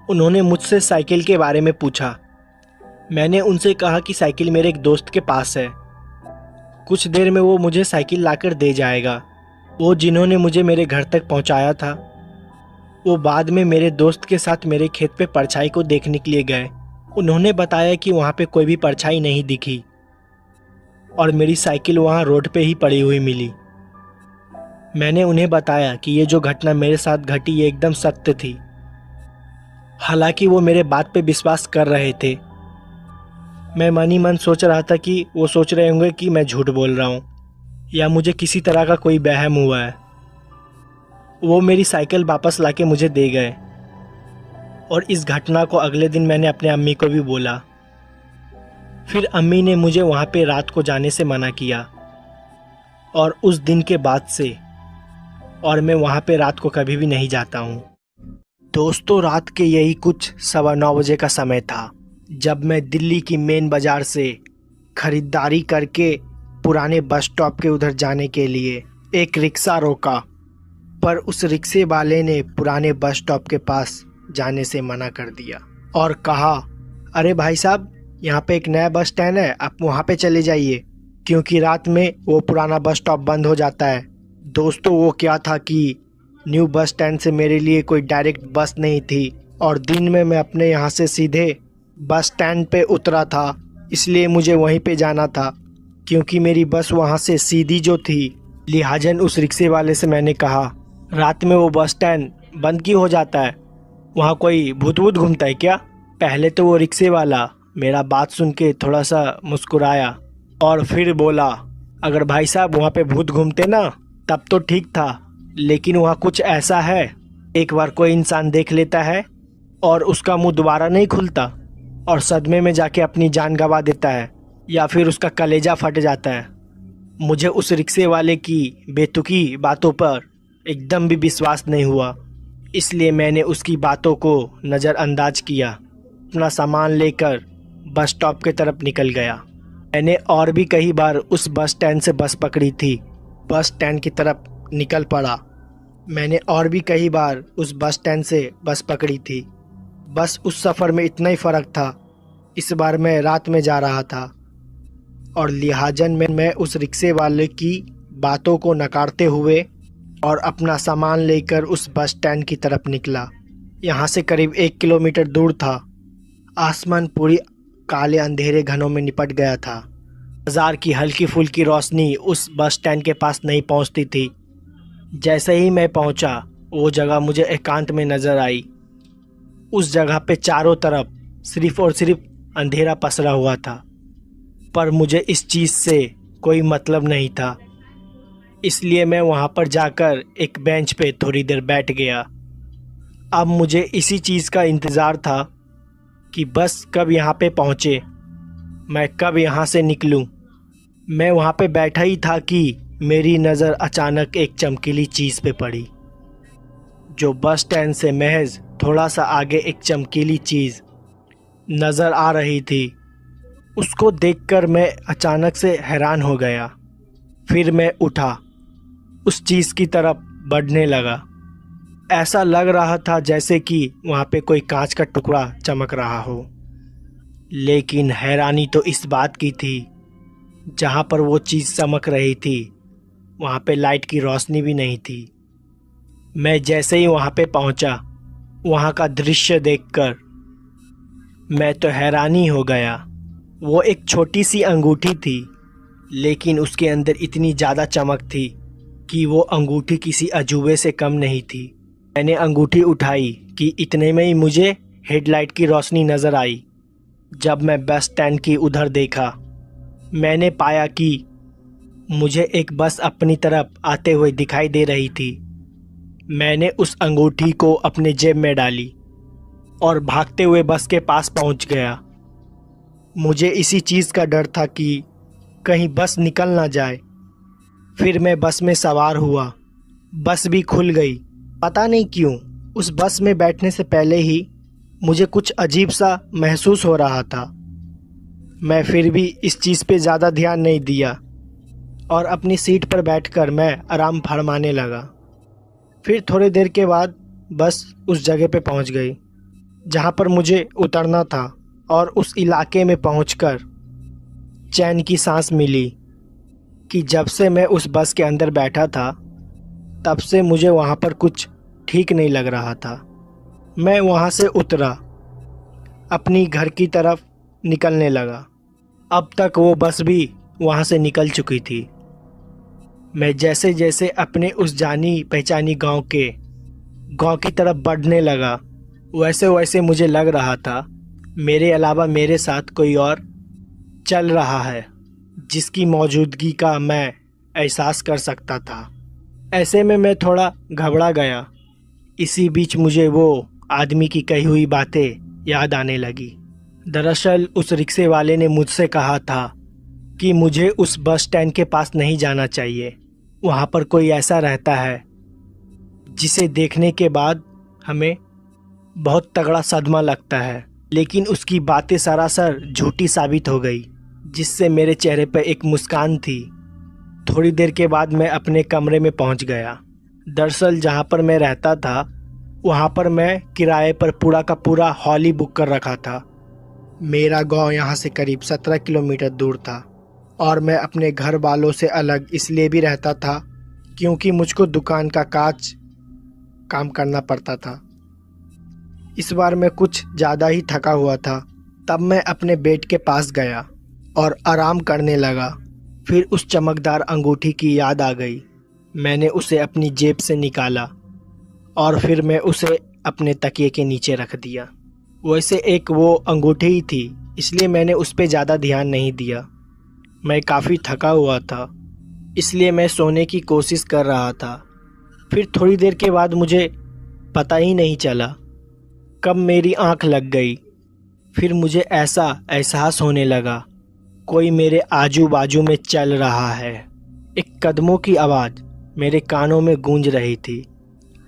Speaker 1: उन्होंने मुझसे साइकिल के बारे में पूछा। मैंने उनसे कहा कि साइकिल मेरे एक दोस्त के पास है, कुछ देर में वो मुझे साइकिल लाकर दे जाएगा। वो जिन्होंने मुझे मेरे घर तक पहुंचाया था, वो बाद में मेरे दोस्त के साथ मेरे खेत पे परछाई को देखने के लिए गए। उन्होंने बताया कि वहाँ पे कोई भी परछाई नहीं दिखी और मेरी साइकिल वहाँ रोड पे ही पड़ी हुई मिली। मैंने उन्हें बताया कि ये जो घटना मेरे साथ घटी ये एकदम सत्य थी। हालांकि वो मेरे बात पे विश्वास कर रहे थे। मैं मन ही मन सोच रहा था कि वो सोच रहे होंगे कि मैं झूठ बोल रहा हूँ या मुझे किसी तरह का कोई वहम हुआ है। वो मेरी साइकिल वापस लाके मुझे दे गए और इस घटना को अगले दिन मैंने अपने अम्मी को भी बोला। फिर अम्मी ने मुझे वहाँ पे रात को जाने से मना किया और उस दिन के बाद से और मैं वहाँ पे रात को कभी भी नहीं जाता हूँ। दोस्तों, रात के यही कुछ 9:15 बजे का समय था जब मैं दिल्ली की मेन बाज़ार से ख़रीदारी करके पुराने बस स्टॉप के उधर जाने के लिए एक रिक्शा रोका, पर उस रिक्शे वाले ने पुराने बस स्टॉप के पास जाने से मना कर दिया और कहा, अरे भाई साहब, यहाँ पे एक नया बस स्टैंड है, आप वहाँ पे चले जाइए, क्योंकि रात में वो पुराना बस स्टॉप बंद हो जाता है। दोस्तों, वो क्या था कि न्यू बस स्टैंड से मेरे लिए कोई डायरेक्ट बस नहीं थी और दिन में मैं अपने यहाँ से सीधे बस स्टैंड पे उतरा था, इसलिए मुझे वहीं पे जाना था क्योंकि मेरी बस वहाँ से सीधी जो थी। लिहाजन उस रिक्शे वाले से मैंने कहा, रात में वो बस स्टैंड बंद क्यों हो जाता है, वहाँ कोई भूत वूत घूमता है क्या? पहले तो वो रिक्शे वाला मेरा बात सुन के थोड़ा सा मुस्कुराया और फिर बोला, अगर भाई साहब वहाँ पे भूत घूमते ना तब तो ठीक था, लेकिन वहाँ कुछ ऐसा है, एक बार कोई इंसान देख लेता है और उसका मुंह दोबारा नहीं खुलता और सदमे में जाके अपनी जान गंवा देता है या फिर उसका कलेजा फट जाता है। मुझे उस रिक्शे वाले की बेतुकी बातों पर एकदम भी विश्वास नहीं हुआ, इसलिए मैंने उसकी बातों को नज़रअंदाज किया। अपना सामान लेकर बस स्टॉप की तरफ निकल गया। मैंने और भी कई बार उस बस स्टैंड से बस पकड़ी थी, बस स्टैंड की तरफ निकल पड़ा। मैंने और भी कई बार उस बस स्टैंड से बस पकड़ी थी, बस उस सफ़र में इतना ही फ़र्क था, इस बार मैं रात में जा रहा था और लिहाजन में मैं उस रिक्शे वाले की बातों को नकारते हुए और अपना सामान लेकर उस बस स्टैंड की तरफ निकला। यहाँ से करीब 1 किलोमीटर दूर था। आसमान पूरी काले अंधेरे घनों में निपट गया था। बाजार की हल्की फुल्की रोशनी उस बस स्टैंड के पास नहीं पहुँचती थी। जैसे ही मैं पहुँचा, वो जगह मुझे एकांत में नज़र आई। उस जगह पे चारों तरफ सिर्फ और सिर्फ अंधेरा पसरा हुआ था, पर मुझे इस चीज़ से कोई मतलब नहीं था, इसलिए मैं वहाँ पर जाकर एक बेंच पे थोड़ी देर बैठ गया। अब मुझे इसी चीज़ का इंतज़ार था कि बस कब यहाँ पे पहुँचे, मैं कब यहाँ से निकलूँ। मैं वहाँ पे बैठा ही था कि मेरी नज़र अचानक एक चमकीली चीज़ पे पड़ी। जो बस स्टैंड से महज थोड़ा सा आगे एक चमकीली चीज़ नज़र आ रही थी, उसको देखकर मैं अचानक से हैरान हो गया। फिर मैं उठा, उस चीज़ की तरफ बढ़ने लगा। ऐसा लग रहा था जैसे कि वहाँ पे कोई कांच का टुकड़ा चमक रहा हो। लेकिन हैरानी तो इस बात की थी, जहाँ पर वो चीज़ चमक रही थी वहाँ पे लाइट की रोशनी भी नहीं थी। मैं जैसे ही वहाँ पे पहुँचा, वहाँ का दृश्य देखकर मैं तो हैरान ही हो गया। वो एक छोटी सी अंगूठी थी, लेकिन उसके अंदर इतनी ज़्यादा चमक थी कि वो अंगूठी किसी अजूबे से कम नहीं थी। मैंने अंगूठी उठाई कि इतने में ही मुझे हेडलाइट की रोशनी नज़र आई। जब मैं बस स्टैंड की उधर देखा, मैंने पाया कि मुझे एक बस अपनी तरफ आते हुए दिखाई दे रही थी। मैंने उस अंगूठी को अपने जेब में डाली और भागते हुए बस के पास पहुंच गया। मुझे इसी चीज़ का डर था कि कहीं बस निकल ना जाए। फिर मैं बस में सवार हुआ। बस भी खुल गई। पता नहीं क्यों उस बस में बैठने से पहले ही मुझे कुछ अजीब सा महसूस हो रहा था। मैं फिर भी इस चीज़ पे ज़्यादा ध्यान नहीं दिया और अपनी सीट पर बैठकर मैं आराम फरमाने लगा। फिर थोड़ी देर के बाद बस उस जगह पे पहुंच गई जहां पर मुझे उतरना था, और उस इलाके में पहुंचकर चैन की सांस मिली कि जब से मैं उस बस के अंदर बैठा था तब से मुझे वहां पर कुछ ठीक नहीं लग रहा था। मैं वहां से उतरा, अपनी घर की तरफ निकलने लगा। अब तक वो बस भी वहां से निकल चुकी थी। मैं जैसे जैसे अपने उस जानी पहचानी गांव की तरफ बढ़ने लगा, वैसे वैसे मुझे लग रहा था मेरे अलावा मेरे साथ कोई और चल रहा है, जिसकी मौजूदगी का मैं एहसास कर सकता था। ऐसे में मैं थोड़ा घबरा गया। इसी बीच मुझे वो आदमी की कही हुई बातें याद आने लगी। दरअसल उस रिक्शे वाले ने मुझसे कहा था कि मुझे उस बस स्टैंड के पास नहीं जाना चाहिए। वहाँ पर कोई ऐसा रहता है जिसे देखने के बाद हमें बहुत तगड़ा सदमा लगता है। लेकिन उसकी बातें सरासर झूठी साबित हो गई, जिससे मेरे चेहरे पर एक मुस्कान थी। थोड़ी देर के बाद मैं अपने कमरे में पहुंच गया। दरअसल जहां पर मैं रहता था वहां पर मैं किराए पर पूरा का पूरा हॉल ही बुक कर रखा था। मेरा गांव यहां से करीब 17 किलोमीटर दूर था, और मैं अपने घर वालों से अलग इसलिए भी रहता था क्योंकि मुझको दुकान का काम करना पड़ता था। इस बार मैं कुछ ज़्यादा ही थका हुआ था। तब मैं अपने बेड के पास गया और आराम करने लगा। फिर उस चमकदार अंगूठी की याद आ गई। मैंने उसे अपनी जेब से निकाला और फिर मैं उसे अपने तकिए के नीचे रख दिया। वैसे एक वो अंगूठी ही थी, इसलिए मैंने उस पर ज़्यादा ध्यान नहीं दिया। मैं काफ़ी थका हुआ था, इसलिए मैं सोने की कोशिश कर रहा था। फिर थोड़ी देर के बाद मुझे पता ही नहीं चला कब मेरी आंख लग गई। फिर मुझे ऐसा एहसास होने लगा कोई मेरे आजू बाजू में चल रहा है। एक कदमों की आवाज़ मेरे कानों में गूंज रही थी।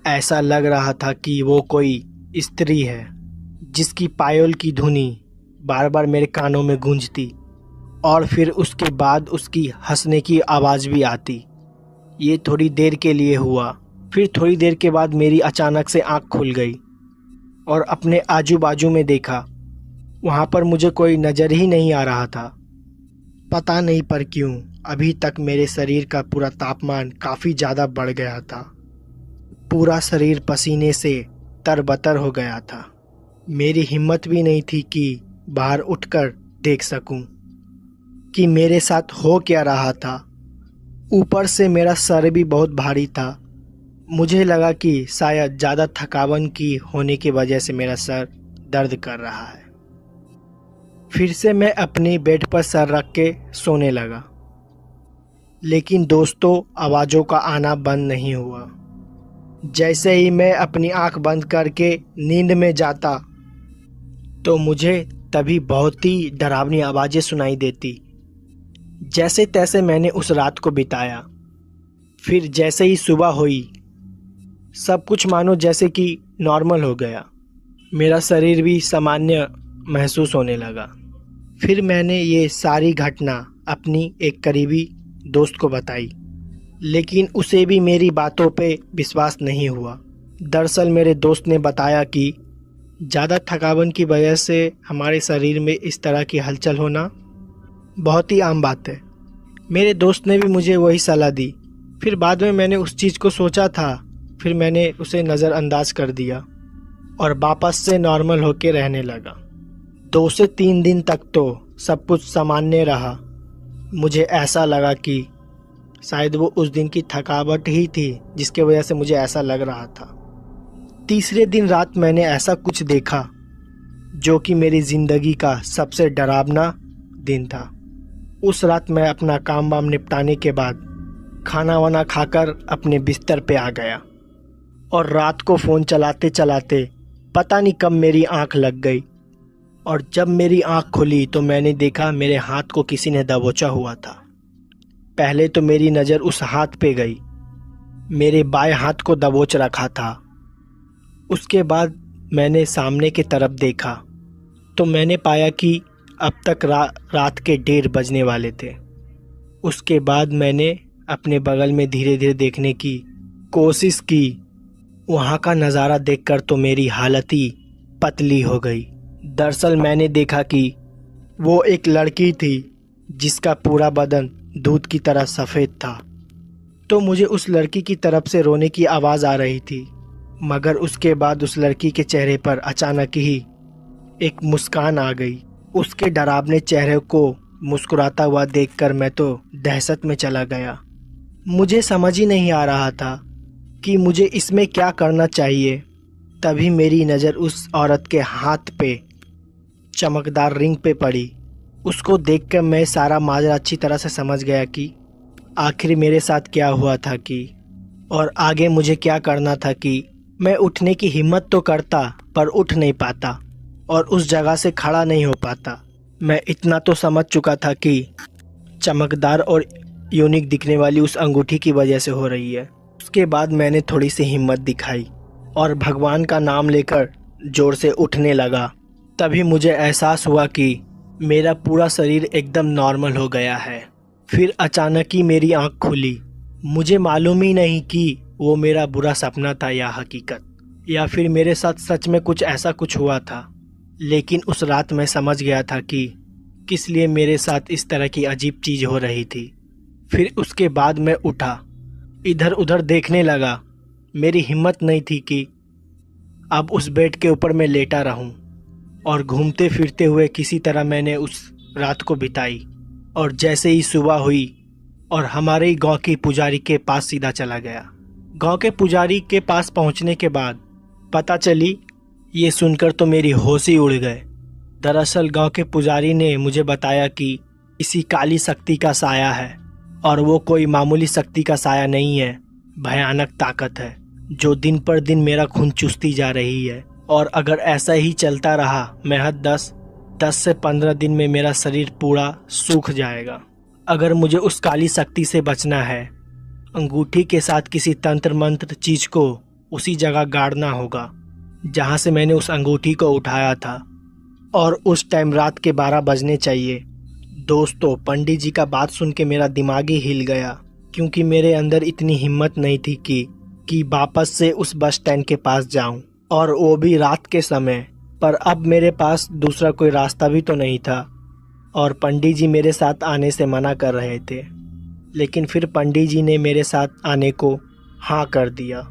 Speaker 1: ऐसा लग रहा था कि वो कोई स्त्री है जिसकी पायल की धुनी बार बार मेरे कानों में गूंजती, और फिर उसके बाद उसकी हंसने की आवाज़ भी आती। ये थोड़ी देर के लिए हुआ। फिर थोड़ी देर के बाद मेरी अचानक से आँख खुल गई और अपने आजू बाजू में देखा। वहाँ पर मुझे कोई नज़र ही नहीं आ रहा था। पता नहीं पर क्यों अभी तक मेरे शरीर का पूरा तापमान काफ़ी ज़्यादा बढ़ गया था। पूरा शरीर पसीने से तरबतर हो गया था। मेरी हिम्मत भी नहीं थी कि बाहर उठकर देख सकूं कि मेरे साथ हो क्या रहा था। ऊपर से मेरा सर भी बहुत भारी था। मुझे लगा कि शायद ज़्यादा थकावन की होने की वजह से मेरा सर दर्द कर रहा है। फिर से मैं अपनी बेड पर सर रख के सोने लगा, लेकिन दोस्तों आवाज़ों का आना बंद नहीं हुआ। जैसे ही मैं अपनी आंख बंद करके नींद में जाता तो मुझे तभी बहुत ही डरावनी आवाज़ें सुनाई देती। जैसे तैसे मैंने उस रात को बिताया। फिर जैसे ही सुबह हुई, सब कुछ मानो जैसे कि नॉर्मल हो गया। मेरा शरीर भी सामान्य महसूस होने लगा। फिर मैंने ये सारी घटना अपनी एक करीबी दोस्त को बताई, लेकिन उसे भी मेरी बातों पे विश्वास नहीं हुआ। दरअसल मेरे दोस्त ने बताया कि ज़्यादा थकावन की वजह से हमारे शरीर में इस तरह की हलचल होना बहुत ही आम बात है। मेरे दोस्त ने भी मुझे वही सलाह दी। फिर बाद में मैंने उस चीज़ को सोचा था, फिर मैंने उसे नज़रअंदाज कर दिया और वापस से नॉर्मल होके रहने लगा। 2 से 3 दिन तक तो सब कुछ सामान्य रहा। मुझे ऐसा लगा कि शायद वो उस दिन की थकावट ही थी जिसके वजह से मुझे ऐसा लग रहा था। तीसरे दिन रात मैंने ऐसा कुछ देखा जो कि मेरी ज़िंदगी का सबसे डरावना दिन था। उस रात मैं अपना काम वाम निपटाने के बाद खाना वाना खाकर अपने बिस्तर पे आ गया और रात को फ़ोन चलाते चलाते पता नहीं कब मेरी आंख लग गई और जब मेरी आंख खुली तो मैंने देखा मेरे हाथ को किसी ने दबोचा हुआ था। पहले तो मेरी नज़र उस हाथ पे गई, मेरे बाएं हाथ को दबोच रखा था। उसके बाद मैंने सामने की तरफ देखा तो मैंने पाया कि अब तक रात के 1:30 बजने वाले थे। उसके बाद मैंने अपने बगल में धीरे धीरे देखने की कोशिश की। वहाँ का नज़ारा देखकर तो मेरी हालत ही पतली हो गई। दरअसल मैंने देखा कि वो एक लड़की थी जिसका पूरा बदन दूध की तरह सफ़ेद था। तो मुझे उस लड़की की तरफ से रोने की आवाज़ आ रही थी, मगर उसके बाद उस लड़की के चेहरे पर अचानक ही एक मुस्कान आ गई। उसके डरावने चेहरे को मुस्कुराता हुआ देखकर मैं तो दहशत में चला गया। मुझे समझ ही नहीं आ रहा था कि मुझे इसमें क्या करना चाहिए। तभी मेरी नज़र उस औरत के हाथ पे चमकदार रिंग पे पड़ी। उसको देखकर मैं सारा माजरा अच्छी तरह से समझ गया कि आखिर मेरे साथ क्या हुआ था कि और आगे मुझे क्या करना था कि मैं उठने की हिम्मत तो करता पर उठ नहीं पाता और उस जगह से खड़ा नहीं हो पाता। मैं इतना तो समझ चुका था कि चमकदार और यूनिक दिखने वाली उस अंगूठी की वजह से हो रही है। उसके बाद मैंने थोड़ी सी हिम्मत दिखाई और भगवान का नाम लेकर ज़ोर से उठने लगा। तभी मुझे एहसास हुआ कि मेरा पूरा शरीर एकदम नॉर्मल हो गया है। फिर अचानक ही मेरी आंख खुली। मुझे मालूम ही नहीं कि वो मेरा बुरा सपना था या हकीकत, या फिर मेरे साथ सच में ऐसा कुछ हुआ था। लेकिन उस रात मैं समझ गया था कि किस लिए मेरे साथ इस तरह की अजीब चीज़ हो रही थी। फिर उसके बाद मैं उठा, इधर उधर देखने लगा। मेरी हिम्मत नहीं थी कि अब उस बेड के ऊपर मैं लेटा रहूं, और घूमते फिरते हुए किसी तरह मैंने उस रात को बिताई। और जैसे ही सुबह हुई और हमारे ही गांव के पुजारी के पास सीधा चला गया। गांव के पुजारी के पास पहुंचने के बाद पता चली, ये सुनकर तो मेरी होश ही उड़ गए। दरअसल गांव के पुजारी ने मुझे बताया कि इसी काली शक्ति का साया है, और वो कोई मामूली शक्ति का साया नहीं है, भयानक ताकत है जो दिन पर दिन मेरा खून चूसती जा रही है। और अगर ऐसा ही चलता रहा महज 10 से 15 दिन में मेरा शरीर पूरा सूख जाएगा। अगर मुझे उस काली शक्ति से बचना है, अंगूठी के साथ किसी तंत्र मंत्र चीज को उसी जगह गाड़ना होगा जहां से मैंने उस अंगूठी को उठाया था। और उस टाइम रात के 12 बजने चाहिए। दोस्तों, पंडित जी का बात सुन के मेरा दिमाग ही हिल गया, क्योंकि मेरे अंदर इतनी हिम्मत नहीं थी कि वापस से उस बस स्टैंड के पास जाऊं, और वो भी रात के समय। पर अब मेरे पास दूसरा कोई रास्ता भी तो नहीं था, और पंडित जी मेरे साथ आने से मना कर रहे थे। लेकिन फिर पंडित जी ने मेरे साथ आने को हाँ कर दिया,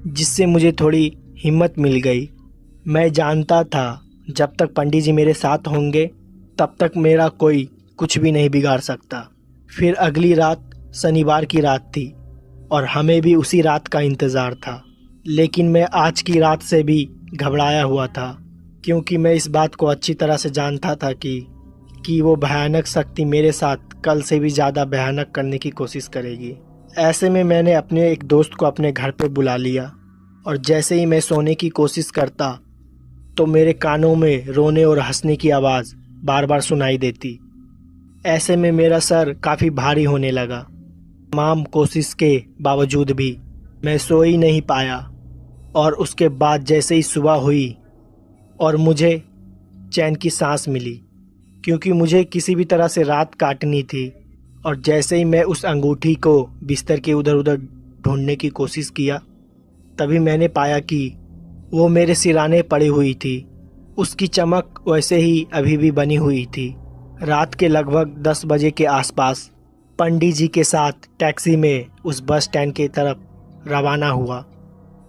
Speaker 1: जिससे मुझे थोड़ी हिम्मत मिल गई। मैं जानता था जब तक पंडित जी मेरे साथ होंगे तब तक मेरा कोई कुछ भी नहीं बिगाड़ सकता। फिर अगली रात शनिवार की रात थी और हमें भी उसी रात का इंतज़ार था। लेकिन मैं आज की रात से भी घबराया हुआ था, क्योंकि मैं इस बात को अच्छी तरह से जानता था कि वो भयानक शक्ति मेरे साथ कल से भी ज़्यादा भयानक करने की कोशिश करेगी। ऐसे में मैंने अपने एक दोस्त को अपने घर पे बुला लिया, और जैसे ही मैं सोने की कोशिश करता तो मेरे कानों में रोने और हंसने की आवाज़ बार बार सुनाई देती। ऐसे में मेरा सर काफ़ी भारी होने लगा। तमाम कोशिश के बावजूद भी मैं सो ही नहीं पाया। और उसके बाद जैसे ही सुबह हुई और मुझे चैन की सांस मिली, क्योंकि मुझे किसी भी तरह से रात काटनी थी। और जैसे ही मैं उस अंगूठी को बिस्तर के उधर उधर ढूंढने की कोशिश किया, तभी मैंने पाया कि वो मेरे सिराने पड़ी हुई थी। उसकी चमक वैसे ही अभी भी बनी हुई थी। रात के लगभग 10 बजे के आसपास पंडित जी के साथ टैक्सी में उस बस स्टैंड की तरफ रवाना हुआ।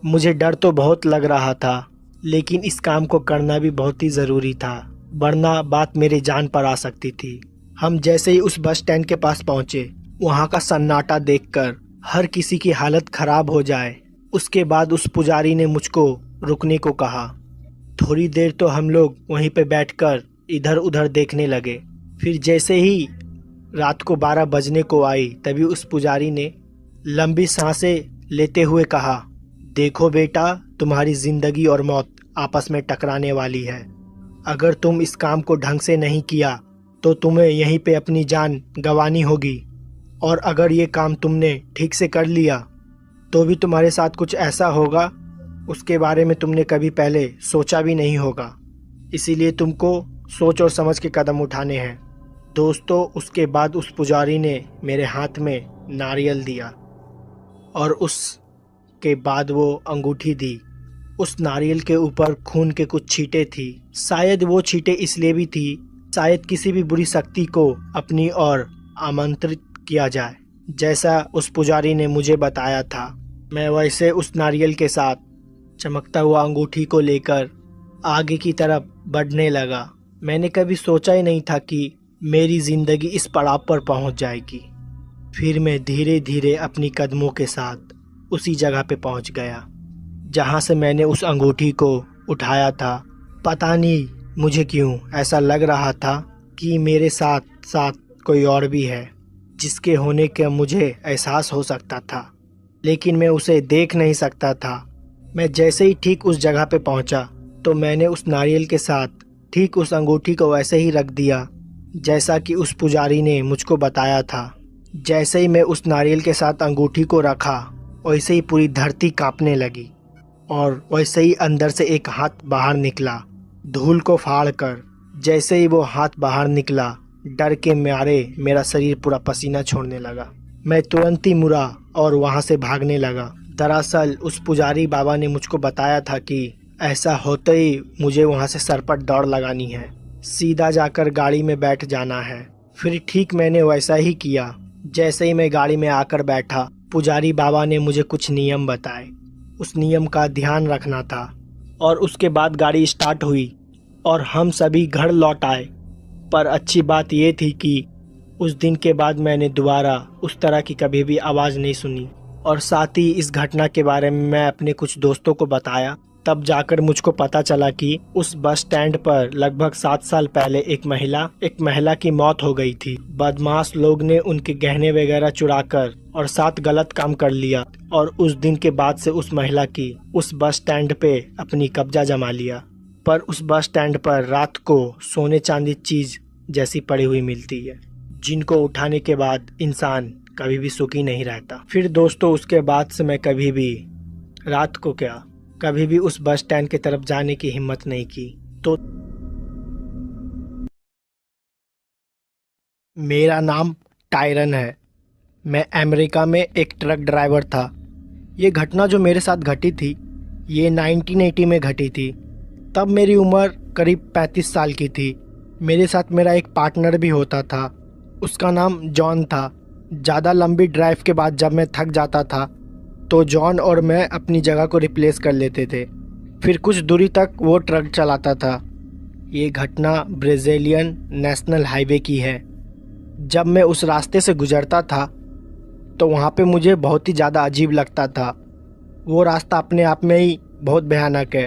Speaker 1: मुझे डर तो बहुत लग रहा था, लेकिन इस काम को करना भी बहुत ही ज़रूरी था, वरना बात मेरी जान पर आ सकती थी। हम जैसे ही उस बस स्टैंड के पास पहुंचे, वहां का सन्नाटा देखकर हर किसी की हालत खराब हो जाए। उसके बाद उस पुजारी ने मुझको रुकने को कहा। थोड़ी देर तो हम लोग वहीं पे बैठकर इधर उधर देखने लगे। फिर जैसे ही रात को 12 बजने को आई, तभी उस पुजारी ने लंबी सांसें लेते हुए कहा, देखो बेटा, तुम्हारी जिंदगी और मौत आपस में टकराने वाली है। अगर तुम इस काम को ढंग से नहीं किया तो तुम्हें यहीं पे अपनी जान गंवानी होगी, और अगर ये काम तुमने ठीक से कर लिया तो भी तुम्हारे साथ कुछ ऐसा होगा उसके बारे में तुमने कभी पहले सोचा भी नहीं होगा। इसीलिए तुमको सोच और समझ के कदम उठाने हैं। दोस्तों, उसके बाद उस पुजारी ने मेरे हाथ में नारियल दिया और उसके बाद वो अंगूठी दी। उस नारियल के ऊपर खून के कुछ छींटे थी। शायद वो छींटे इसलिए भी थी, शायद किसी भी बुरी शक्ति को अपनी ओर आमंत्रित किया जाए। जैसा उस पुजारी ने मुझे बताया था, मैं वैसे उस नारियल के साथ चमकता हुआ अंगूठी को लेकर आगे की तरफ बढ़ने लगा। मैंने कभी सोचा ही नहीं था कि मेरी ज़िंदगी इस पड़ाव पर पहुंच जाएगी। फिर मैं धीरे धीरे अपनी कदमों के साथ उसी जगह पे पहुंच गया जहां से मैंने उस अंगूठी को उठाया था। पता नहीं मुझे क्यों ऐसा लग रहा था कि मेरे साथ साथ कोई और भी है, जिसके होने का मुझे एहसास हो सकता था, लेकिन मैं उसे देख नहीं सकता था। मैं जैसे ही ठीक उस जगह पे पहुंचा तो मैंने उस नारियल के साथ ठीक उस अंगूठी को वैसे ही रख दिया जैसा कि उस पुजारी ने मुझको बताया था। जैसे ही मैं उस नारियल के साथ अंगूठी को रखा, वैसे ही पूरी धरती कांपने लगी और वैसे ही अंदर से एक हाथ बाहर निकला, धूल को फाड़ कर। जैसे ही वो हाथ बाहर निकला, डर के मारे मेरा शरीर पूरा पसीना छोड़ने लगा। मैं तुरंत ही मुड़ा और वहाँ से भागने लगा। दरअसल उस पुजारी बाबा ने मुझको बताया था कि ऐसा होते ही मुझे वहाँ से सरपट दौड़ लगानी है, सीधा जाकर गाड़ी में बैठ जाना है। फिर ठीक मैंने वैसा ही किया। जैसे ही मैं गाड़ी में आकर बैठा, पुजारी बाबा ने मुझे कुछ नियम बताए। उस नियम का ध्यान रखना था और उसके बाद गाड़ी स्टार्ट हुई और हम सभी घर लौट आए। पर अच्छी बात ये थी कि उस दिन के बाद मैंने दोबारा उस तरह की कभी भी आवाज़ नहीं सुनी। और साथ ही इस घटना के बारे में मैं अपने कुछ दोस्तों को बताया। तब जाकर मुझको पता चला कि उस बस स्टैंड पर लगभग 7 साल पहले एक महिला की मौत हो गई थी। बदमाश लोग ने उनके गहने वगैरह चुराकर और साथ गलत काम कर लिया और उस दिन के बाद से उस महिला की उस बस स्टैंड पे अपनी कब्जा जमा लिया। पर उस बस स्टैंड पर रात को सोने चांदी चीज जैसी पड़ी हुई मिलती है, जिनको उठाने के बाद इंसान कभी भी सुखी नहीं रहता। फिर दोस्तों, उसके बाद से मैं कभी भी रात को कभी भी उस बस स्टैंड की तरफ जाने की हिम्मत नहीं की। तो मेरा नाम टायरन है। मैं अमेरिका में एक ट्रक ड्राइवर था। ये घटना जो मेरे साथ घटी थी, ये 1980 में घटी थी। तब मेरी उम्र करीब 35 साल की थी। मेरे साथ मेरा एक पार्टनर भी होता था, उसका नाम जॉन था। ज़्यादा लंबी ड्राइव के बाद जब मैं थक जाता था तो जॉन और मैं अपनी जगह को रिप्लेस कर लेते थे। फिर कुछ दूरी तक वो ट्रक चलाता था। ये घटना ब्राज़ीलियन नेशनल हाईवे की है। जब मैं उस रास्ते से गुजरता था तो वहाँ पे मुझे बहुत ही ज़्यादा अजीब लगता था। वो रास्ता अपने आप में ही बहुत भयानक है।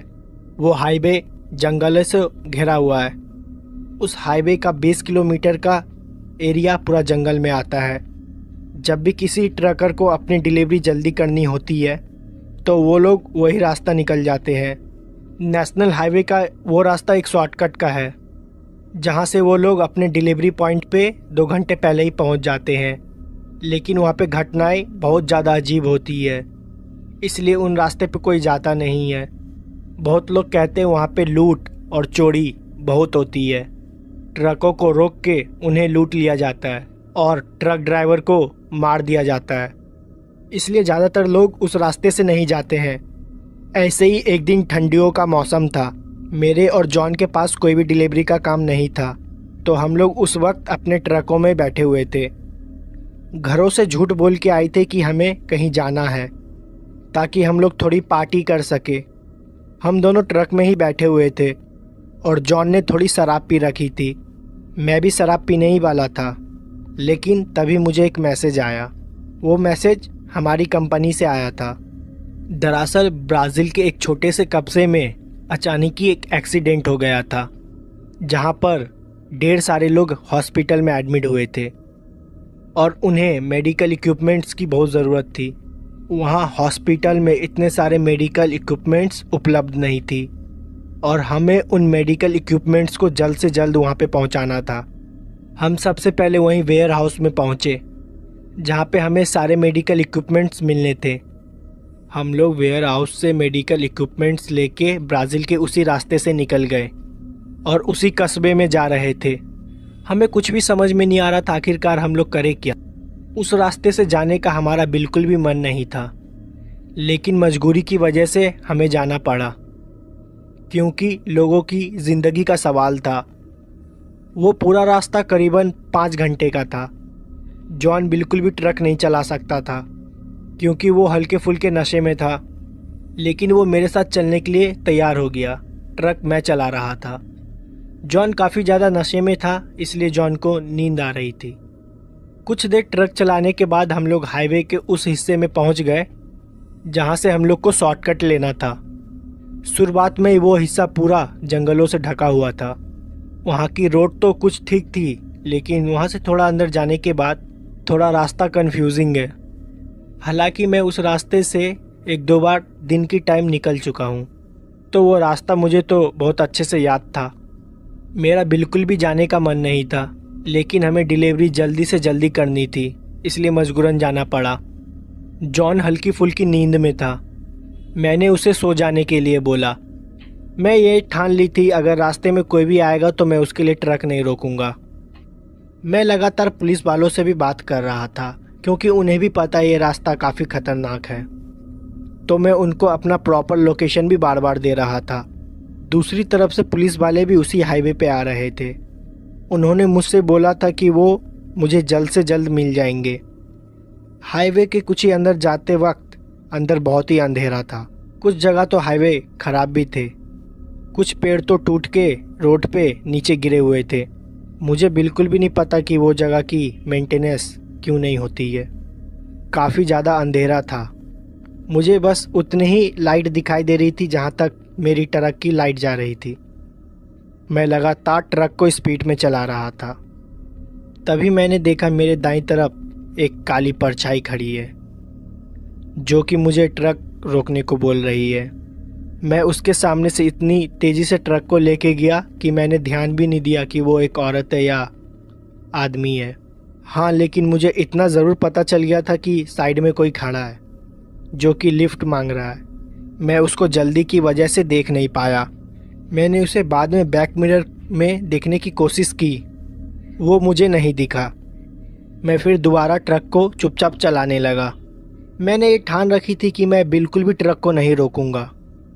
Speaker 1: वो हाईवे जंगलों से घिरा हुआ है। उस हाईवे का 20 किलोमीटर का एरिया पूरा जंगल में आता है। जब भी किसी ट्रकर को अपनी डिलीवरी जल्दी करनी होती है तो वो लोग वही रास्ता निकल जाते हैं। नेशनल हाईवे का वो रास्ता एक शॉर्टकट का है, जहाँ से वो लोग अपने डिलीवरी पॉइंट पे 2 घंटे पहले ही पहुँच जाते हैं। लेकिन वहाँ पे घटनाएं बहुत ज़्यादा अजीब होती है, इसलिए उन रास्ते पे कोई जाता नहीं है। बहुत लोग कहते हैं वहाँ पे लूट और चोरी बहुत होती है। ट्रकों को रोक के उन्हें लूट लिया जाता है और ट्रक ड्राइवर को मार दिया जाता है। इसलिए ज़्यादातर लोग उस रास्ते से नहीं जाते हैं। ऐसे ही एक दिन ठंडियों का मौसम था। मेरे और जॉन के पास कोई भी डिलीवरी का काम नहीं था, तो हम लोग उस वक्त अपने ट्रकों में बैठे हुए थे। घरों से झूठ बोल के आए थे कि हमें कहीं जाना है, ताकि हम लोग थोड़ी पार्टी कर सके। हम दोनों ट्रक में ही बैठे हुए थे और जॉन ने थोड़ी शराब पी रखी थी। मैं भी शराब पीने ही वाला था, लेकिन तभी मुझे एक मैसेज आया। वो मैसेज हमारी कंपनी से आया था। दरअसल ब्राज़ील के एक छोटे से कस्बे में अचानक ही एक एक्सीडेंट हो गया था, जहां पर ढेर सारे लोग हॉस्पिटल में एडमिट हुए थे और उन्हें मेडिकल इक्विपमेंट्स की बहुत ज़रूरत थी। वहां हॉस्पिटल में इतने सारे मेडिकल इक्विपमेंट्स उपलब्ध नहीं थी और हमें उन मेडिकल इक्विपमेंट्स को जल्द से जल्द वहां पे पहुंचाना था। हम सबसे पहले वहीं वेयर हाउस में पहुंचे, जहां पे हमें सारे मेडिकल इक्विपमेंट्स मिलने थे। हम लोग वेयर हाउस से मेडिकल इक्विपमेंट्स लेके ब्राज़ील के उसी रास्ते से निकल गए और उसी कस्बे में जा रहे थे। हमें कुछ भी समझ में नहीं आ रहा था आखिरकार हम लोग करें क्या। उस रास्ते से जाने का हमारा बिल्कुल भी मन नहीं था, लेकिन मजबूरी की वजह से हमें जाना पड़ा, क्योंकि लोगों की ज़िंदगी का सवाल था। वो पूरा रास्ता करीबन 5 घंटे का था। जॉन बिल्कुल भी ट्रक नहीं चला सकता था, क्योंकि वो हल्के फुल्के नशे में था, लेकिन वो मेरे साथ चलने के लिए तैयार हो गया। ट्रक मैं चला रहा था। जॉन काफ़ी ज़्यादा नशे में था, इसलिए जॉन को नींद आ रही थी। कुछ देर ट्रक चलाने के बाद हम लोग हाईवे के उस हिस्से में पहुंच गए जहां से हम लोग को शॉर्टकट लेना था। शुरुआत में वो हिस्सा पूरा जंगलों से ढका हुआ था। वहां की रोड तो कुछ ठीक थी, लेकिन वहां से थोड़ा अंदर जाने के बाद थोड़ा रास्ता कंफ्यूजिंग है। हालांकि मैं उस रास्ते से 1-2 बार दिन की टाइम निकल चुका हूं, तो वो रास्ता मुझे तो बहुत अच्छे से याद था। मेरा बिल्कुल भी जाने का मन नहीं था, लेकिन हमें डिलीवरी जल्दी से जल्दी करनी थी, इसलिए मजबूरन जाना पड़ा। जॉन हल्की फुल्की नींद में था। मैंने उसे सो जाने के लिए बोला। मैं ये ठान ली थी अगर रास्ते में कोई भी आएगा तो मैं उसके लिए ट्रक नहीं रोकूंगा। मैं लगातार पुलिस वालों से भी बात कर रहा था, क्योंकि उन्हें भी पता ये रास्ता काफ़ी खतरनाक है, तो मैं उनको अपना प्रॉपर लोकेशन भी बार बार दे रहा था। दूसरी तरफ से पुलिस वाले भी उसी हाईवे पे आ रहे थे। उन्होंने मुझसे बोला था कि वो मुझे जल्द से जल्द मिल जाएंगे। हाईवे के कुछ ही अंदर जाते वक्त अंदर बहुत ही अंधेरा था। कुछ जगह तो हाईवे ख़राब भी थे, कुछ पेड़ तो टूट के रोड पे नीचे गिरे हुए थे। मुझे बिल्कुल भी नहीं पता कि वो जगह की मेंटेनेंस क्यों नहीं होती है। काफ़ी ज़्यादा अंधेरा था। मुझे बस उतनी ही लाइट दिखाई दे रही थी जहाँ तक मेरी ट्रक की लाइट जा रही थी। मैं लगातार ट्रक को स्पीड में चला रहा था। तभी मैंने देखा मेरे दाईं तरफ एक काली परछाई खड़ी है, जो कि मुझे ट्रक रोकने को बोल रही है। मैं उसके सामने से इतनी तेज़ी से ट्रक को लेके गया कि मैंने ध्यान भी नहीं दिया कि वो एक औरत है या आदमी है। हाँ, लेकिन मुझे इतना ज़रूर पता चल गया था कि साइड में कोई खड़ा है जो कि लिफ्ट मांग रहा है। मैं उसको जल्दी की वजह से देख नहीं पाया। मैंने उसे बाद में बैक मिरर में देखने की कोशिश की, वो मुझे नहीं दिखा। मैं फिर दोबारा ट्रक को चुपचाप चलाने लगा। मैंने ये ठान रखी थी कि मैं बिल्कुल भी ट्रक को नहीं रोकूंगा।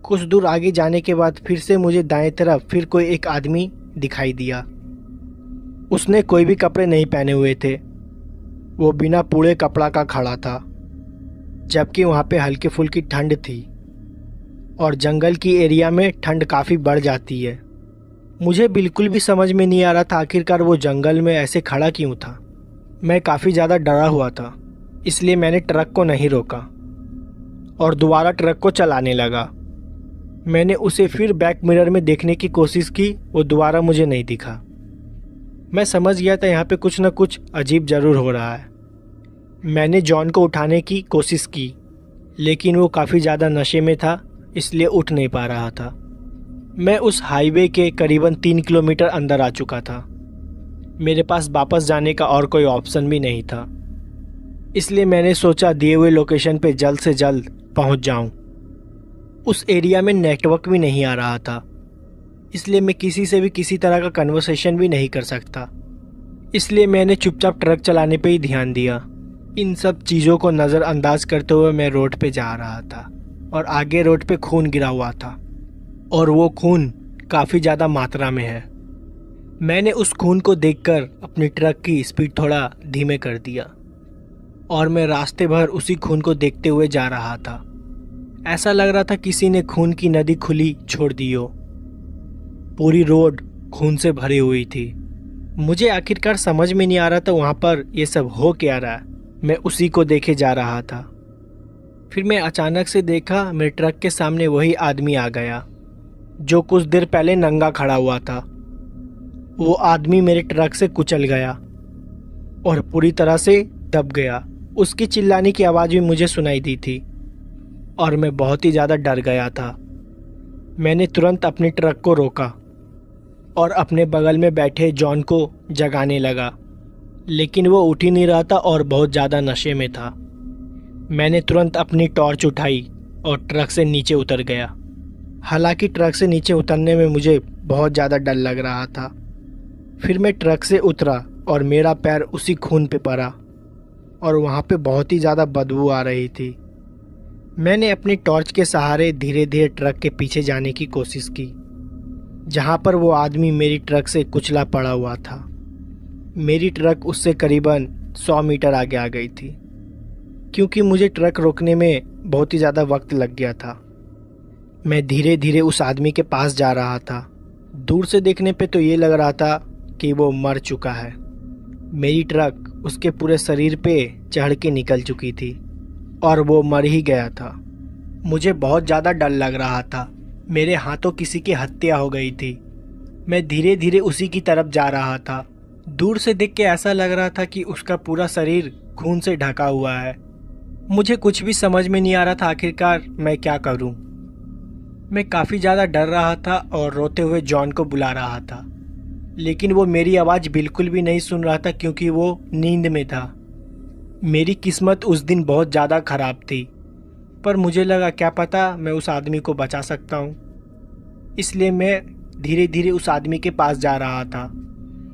Speaker 1: कुछ दूर आगे जाने के बाद फिर से मुझे दाएं तरफ फिर कोई एक आदमी दिखाई दिया। उसने कोई भी कपड़े नहीं पहने हुए थे, वो बिना पूरे कपड़ा का खड़ा था, जबकि वहाँ पे हल्की फुल्की ठंड थी और जंगल की एरिया में ठंड काफ़ी बढ़ जाती है। मुझे बिल्कुल भी समझ में नहीं आ रहा था आखिरकार वो जंगल में ऐसे खड़ा क्यों था। मैं काफ़ी ज़्यादा डरा हुआ था, इसलिए मैंने ट्रक को नहीं रोका और दोबारा ट्रक को चलाने लगा। मैंने उसे फिर बैक मिरर में देखने की कोशिश की, वो दोबारा मुझे नहीं दिखा। मैं समझ गया था यहाँ पे कुछ ना कुछ अजीब ज़रूर हो रहा है। मैंने जॉन को उठाने की कोशिश की, लेकिन वो काफ़ी ज़्यादा नशे में था, इसलिए उठ नहीं पा रहा था। मैं उस हाईवे के करीबन 3 किलोमीटर अंदर आ चुका था। मेरे पास वापस जाने का और कोई ऑप्शन भी नहीं था, इसलिए मैंने सोचा दिए हुए लोकेशन पे जल्द से जल्द पहुंच जाऊं। उस एरिया में नेटवर्क भी नहीं आ रहा था, इसलिए मैं किसी से भी किसी तरह का कन्वर्सेशन भी नहीं कर सकता। इसलिए मैंने चुपचाप ट्रक चलाने पे ही ध्यान दिया। इन सब चीज़ों को नज़रअंदाज करते हुए मैं रोड पे जा रहा था। और आगे रोड पे खून गिरा हुआ था और वो खून काफ़ी ज़्यादा मात्रा में है। मैंने उस खून को देखकर अपनी ट्रक की स्पीड थोड़ा धीमे कर दिया और मैं रास्ते भर उसी खून को देखते हुए जा रहा था। ऐसा लग रहा था किसी ने खून की नदी खुली छोड़ दी हो। पूरी रोड खून से भरी हुई थी। मुझे आखिरकार समझ में नहीं आ रहा था वहाँ पर ये सब हो क्या रहा है। मैं उसी को देखे जा रहा था। फिर मैं अचानक से देखा मेरे ट्रक के सामने वही आदमी आ गया जो कुछ देर पहले नंगा खड़ा हुआ था। वो आदमी मेरे ट्रक से कुचल गया और पूरी तरह से दब गया। उसकी चिल्लाने की आवाज़ भी मुझे सुनाई दी थी और मैं बहुत ही ज़्यादा डर गया था। मैंने तुरंत अपने ट्रक को रोका और अपने बगल में बैठे जॉन को जगाने लगा, लेकिन वो उठ ही नहीं रहा था और बहुत ज़्यादा नशे में था। मैंने तुरंत अपनी टॉर्च उठाई और ट्रक से नीचे उतर गया। हालांकि ट्रक से नीचे उतरने में मुझे बहुत ज़्यादा डर लग रहा था। फिर मैं ट्रक से उतरा और मेरा पैर उसी खून पे पड़ा और वहाँ पे बहुत ही ज़्यादा बदबू आ रही थी। मैंने अपनी टॉर्च के सहारे धीरे धीरे ट्रक के पीछे जाने की कोशिश की, जहाँ पर वो आदमी मेरी ट्रक से कुचला पड़ा हुआ था। मेरी ट्रक उससे करीबन 100 मीटर आगे आ गई थी, क्योंकि मुझे ट्रक रोकने में बहुत ही ज़्यादा वक्त लग गया था। मैं धीरे धीरे उस आदमी के पास जा रहा था। दूर से देखने पे तो ये लग रहा था कि वो मर चुका है। मेरी ट्रक उसके पूरे शरीर पे चढ़ के निकल चुकी थी और वो मर ही गया था। मुझे बहुत ज़्यादा डर लग रहा था। मेरे हाथों किसी की हत्या हो गई थी। मैं धीरे धीरे उसी की तरफ जा रहा था। दूर से देख के ऐसा लग रहा था कि उसका पूरा शरीर खून से ढका हुआ है। मुझे कुछ भी समझ में नहीं आ रहा था आखिरकार मैं क्या करूं। मैं काफ़ी ज़्यादा डर रहा था और रोते हुए जॉन को बुला रहा था, लेकिन वो मेरी आवाज़ बिल्कुल भी नहीं सुन रहा था क्योंकि वो नींद में था। मेरी किस्मत उस दिन बहुत ज़्यादा ख़राब थी, पर मुझे लगा क्या पता मैं उस आदमी को बचा सकता हूँ। इसलिए मैं धीरे धीरे उस आदमी के पास जा रहा था।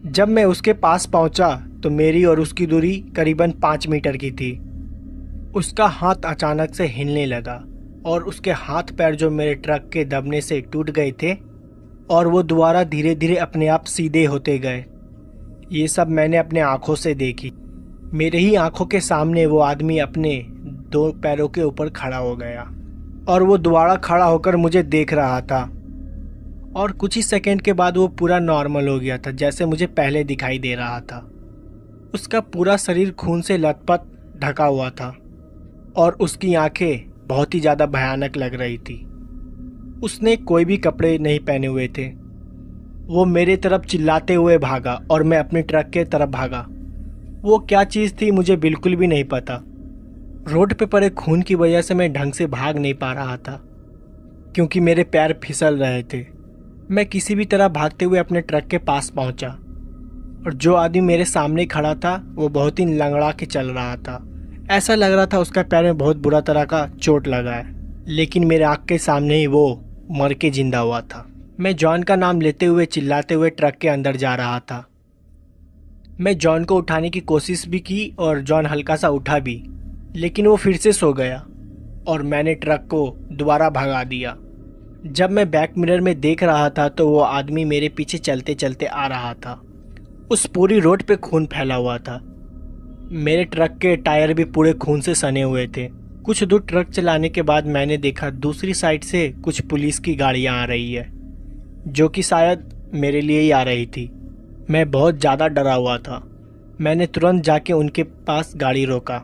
Speaker 1: जब मैं उसके पास पहुँचा तो मेरी और उसकी दूरी करीबन 5 मीटर की थी। उसका हाथ अचानक से हिलने लगा और उसके हाथ पैर जो मेरे ट्रक के दबने से टूट गए थे और वो दोबारा धीरे धीरे अपने आप सीधे होते गए। ये सब मैंने अपने आँखों से देखी। मेरे ही आँखों के सामने वो आदमी अपने 2 पैरों के ऊपर खड़ा हो गया और वो दोबारा खड़ा होकर मुझे देख रहा था और कुछ ही सेकंड के बाद वो पूरा नॉर्मल हो गया था, जैसे मुझे पहले दिखाई दे रहा था। उसका पूरा शरीर खून से लथपथ ढका हुआ था और उसकी आंखें बहुत ही ज़्यादा भयानक लग रही थी। उसने कोई भी कपड़े नहीं पहने हुए थे। वो मेरे तरफ चिल्लाते हुए भागा और मैं अपने ट्रक के तरफ भागा। वो क्या चीज़ थी मुझे बिल्कुल भी नहीं पता। रोड पे पड़े खून की वजह से मैं ढंग से भाग नहीं पा रहा था क्योंकि मेरे पैर फिसल रहे थे। मैं किसी भी तरह भागते हुए अपने ट्रक के पास पहुंचा और जो आदमी मेरे सामने खड़ा था वो बहुत ही लंगड़ा के चल रहा था। ऐसा लग रहा था उसका पैर में बहुत बुरा तरह का चोट लगा है, लेकिन मेरे आँख के सामने ही वो मर के जिंदा हुआ था। मैं जॉन का नाम लेते हुए चिल्लाते हुए ट्रक के अंदर जा रहा था। मैं जॉन को उठाने की कोशिश भी की और जॉन हल्का सा उठा भी, लेकिन वो फिर से सो गया और मैंने ट्रक को दोबारा भगा दिया। जब मैं बैक मिरर में देख रहा था तो वो आदमी मेरे पीछे चलते चलते आ रहा था। उस पूरी रोड पे खून फैला हुआ था। मेरे ट्रक के टायर भी पूरे खून से सने हुए थे। कुछ दूर ट्रक चलाने के बाद मैंने देखा दूसरी साइड से कुछ पुलिस की गाड़ियां आ रही है, जो कि शायद मेरे लिए ही आ रही थी। मैं बहुत ज़्यादा डरा हुआ था। मैंने तुरंत जाके उनके पास गाड़ी रोका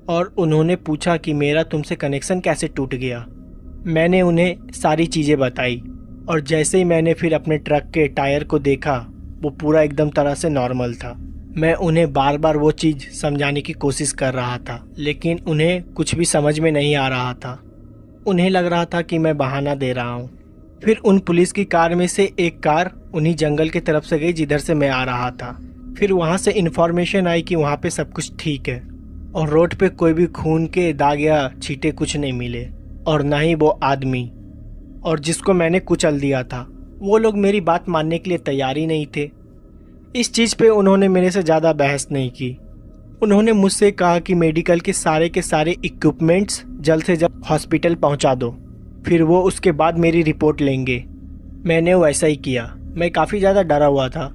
Speaker 1: और उन्होंने पूछा कि मेरा तुमसे कनेक्शन कैसे टूट गया। मैंने उन्हें सारी चीज़ें बताई और जैसे ही मैंने फिर अपने ट्रक के टायर को देखा वो पूरा एकदम तरह से नॉर्मल था। मैं उन्हें बार बार वो चीज़ समझाने की कोशिश कर रहा था, लेकिन उन्हें कुछ भी समझ में नहीं आ रहा था। उन्हें लग रहा था कि मैं बहाना दे रहा हूँ। फिर उन पुलिस की कार में से एक कार उन्हीं जंगल की तरफ से गई जिधर से मैं आ रहा था। फिर वहाँ से इन्फॉर्मेशन आई कि वहाँ पे सब कुछ ठीक है और रोड पे कोई भी खून के दाग या छींटे कुछ नहीं मिले और ना ही वो आदमी और जिसको मैंने कुचल दिया था। वो लोग मेरी बात मानने के लिए तैयार ही नहीं थे। इस चीज़ पे उन्होंने मेरे से ज़्यादा बहस नहीं की। उन्होंने मुझसे कहा कि मेडिकल के सारे इक्विपमेंट्स जल्द से जल्द हॉस्पिटल पहुंचा दो, फिर वो उसके बाद मेरी रिपोर्ट लेंगे। मैंने वैसा ही किया। मैं काफ़ी ज़्यादा डरा हुआ था।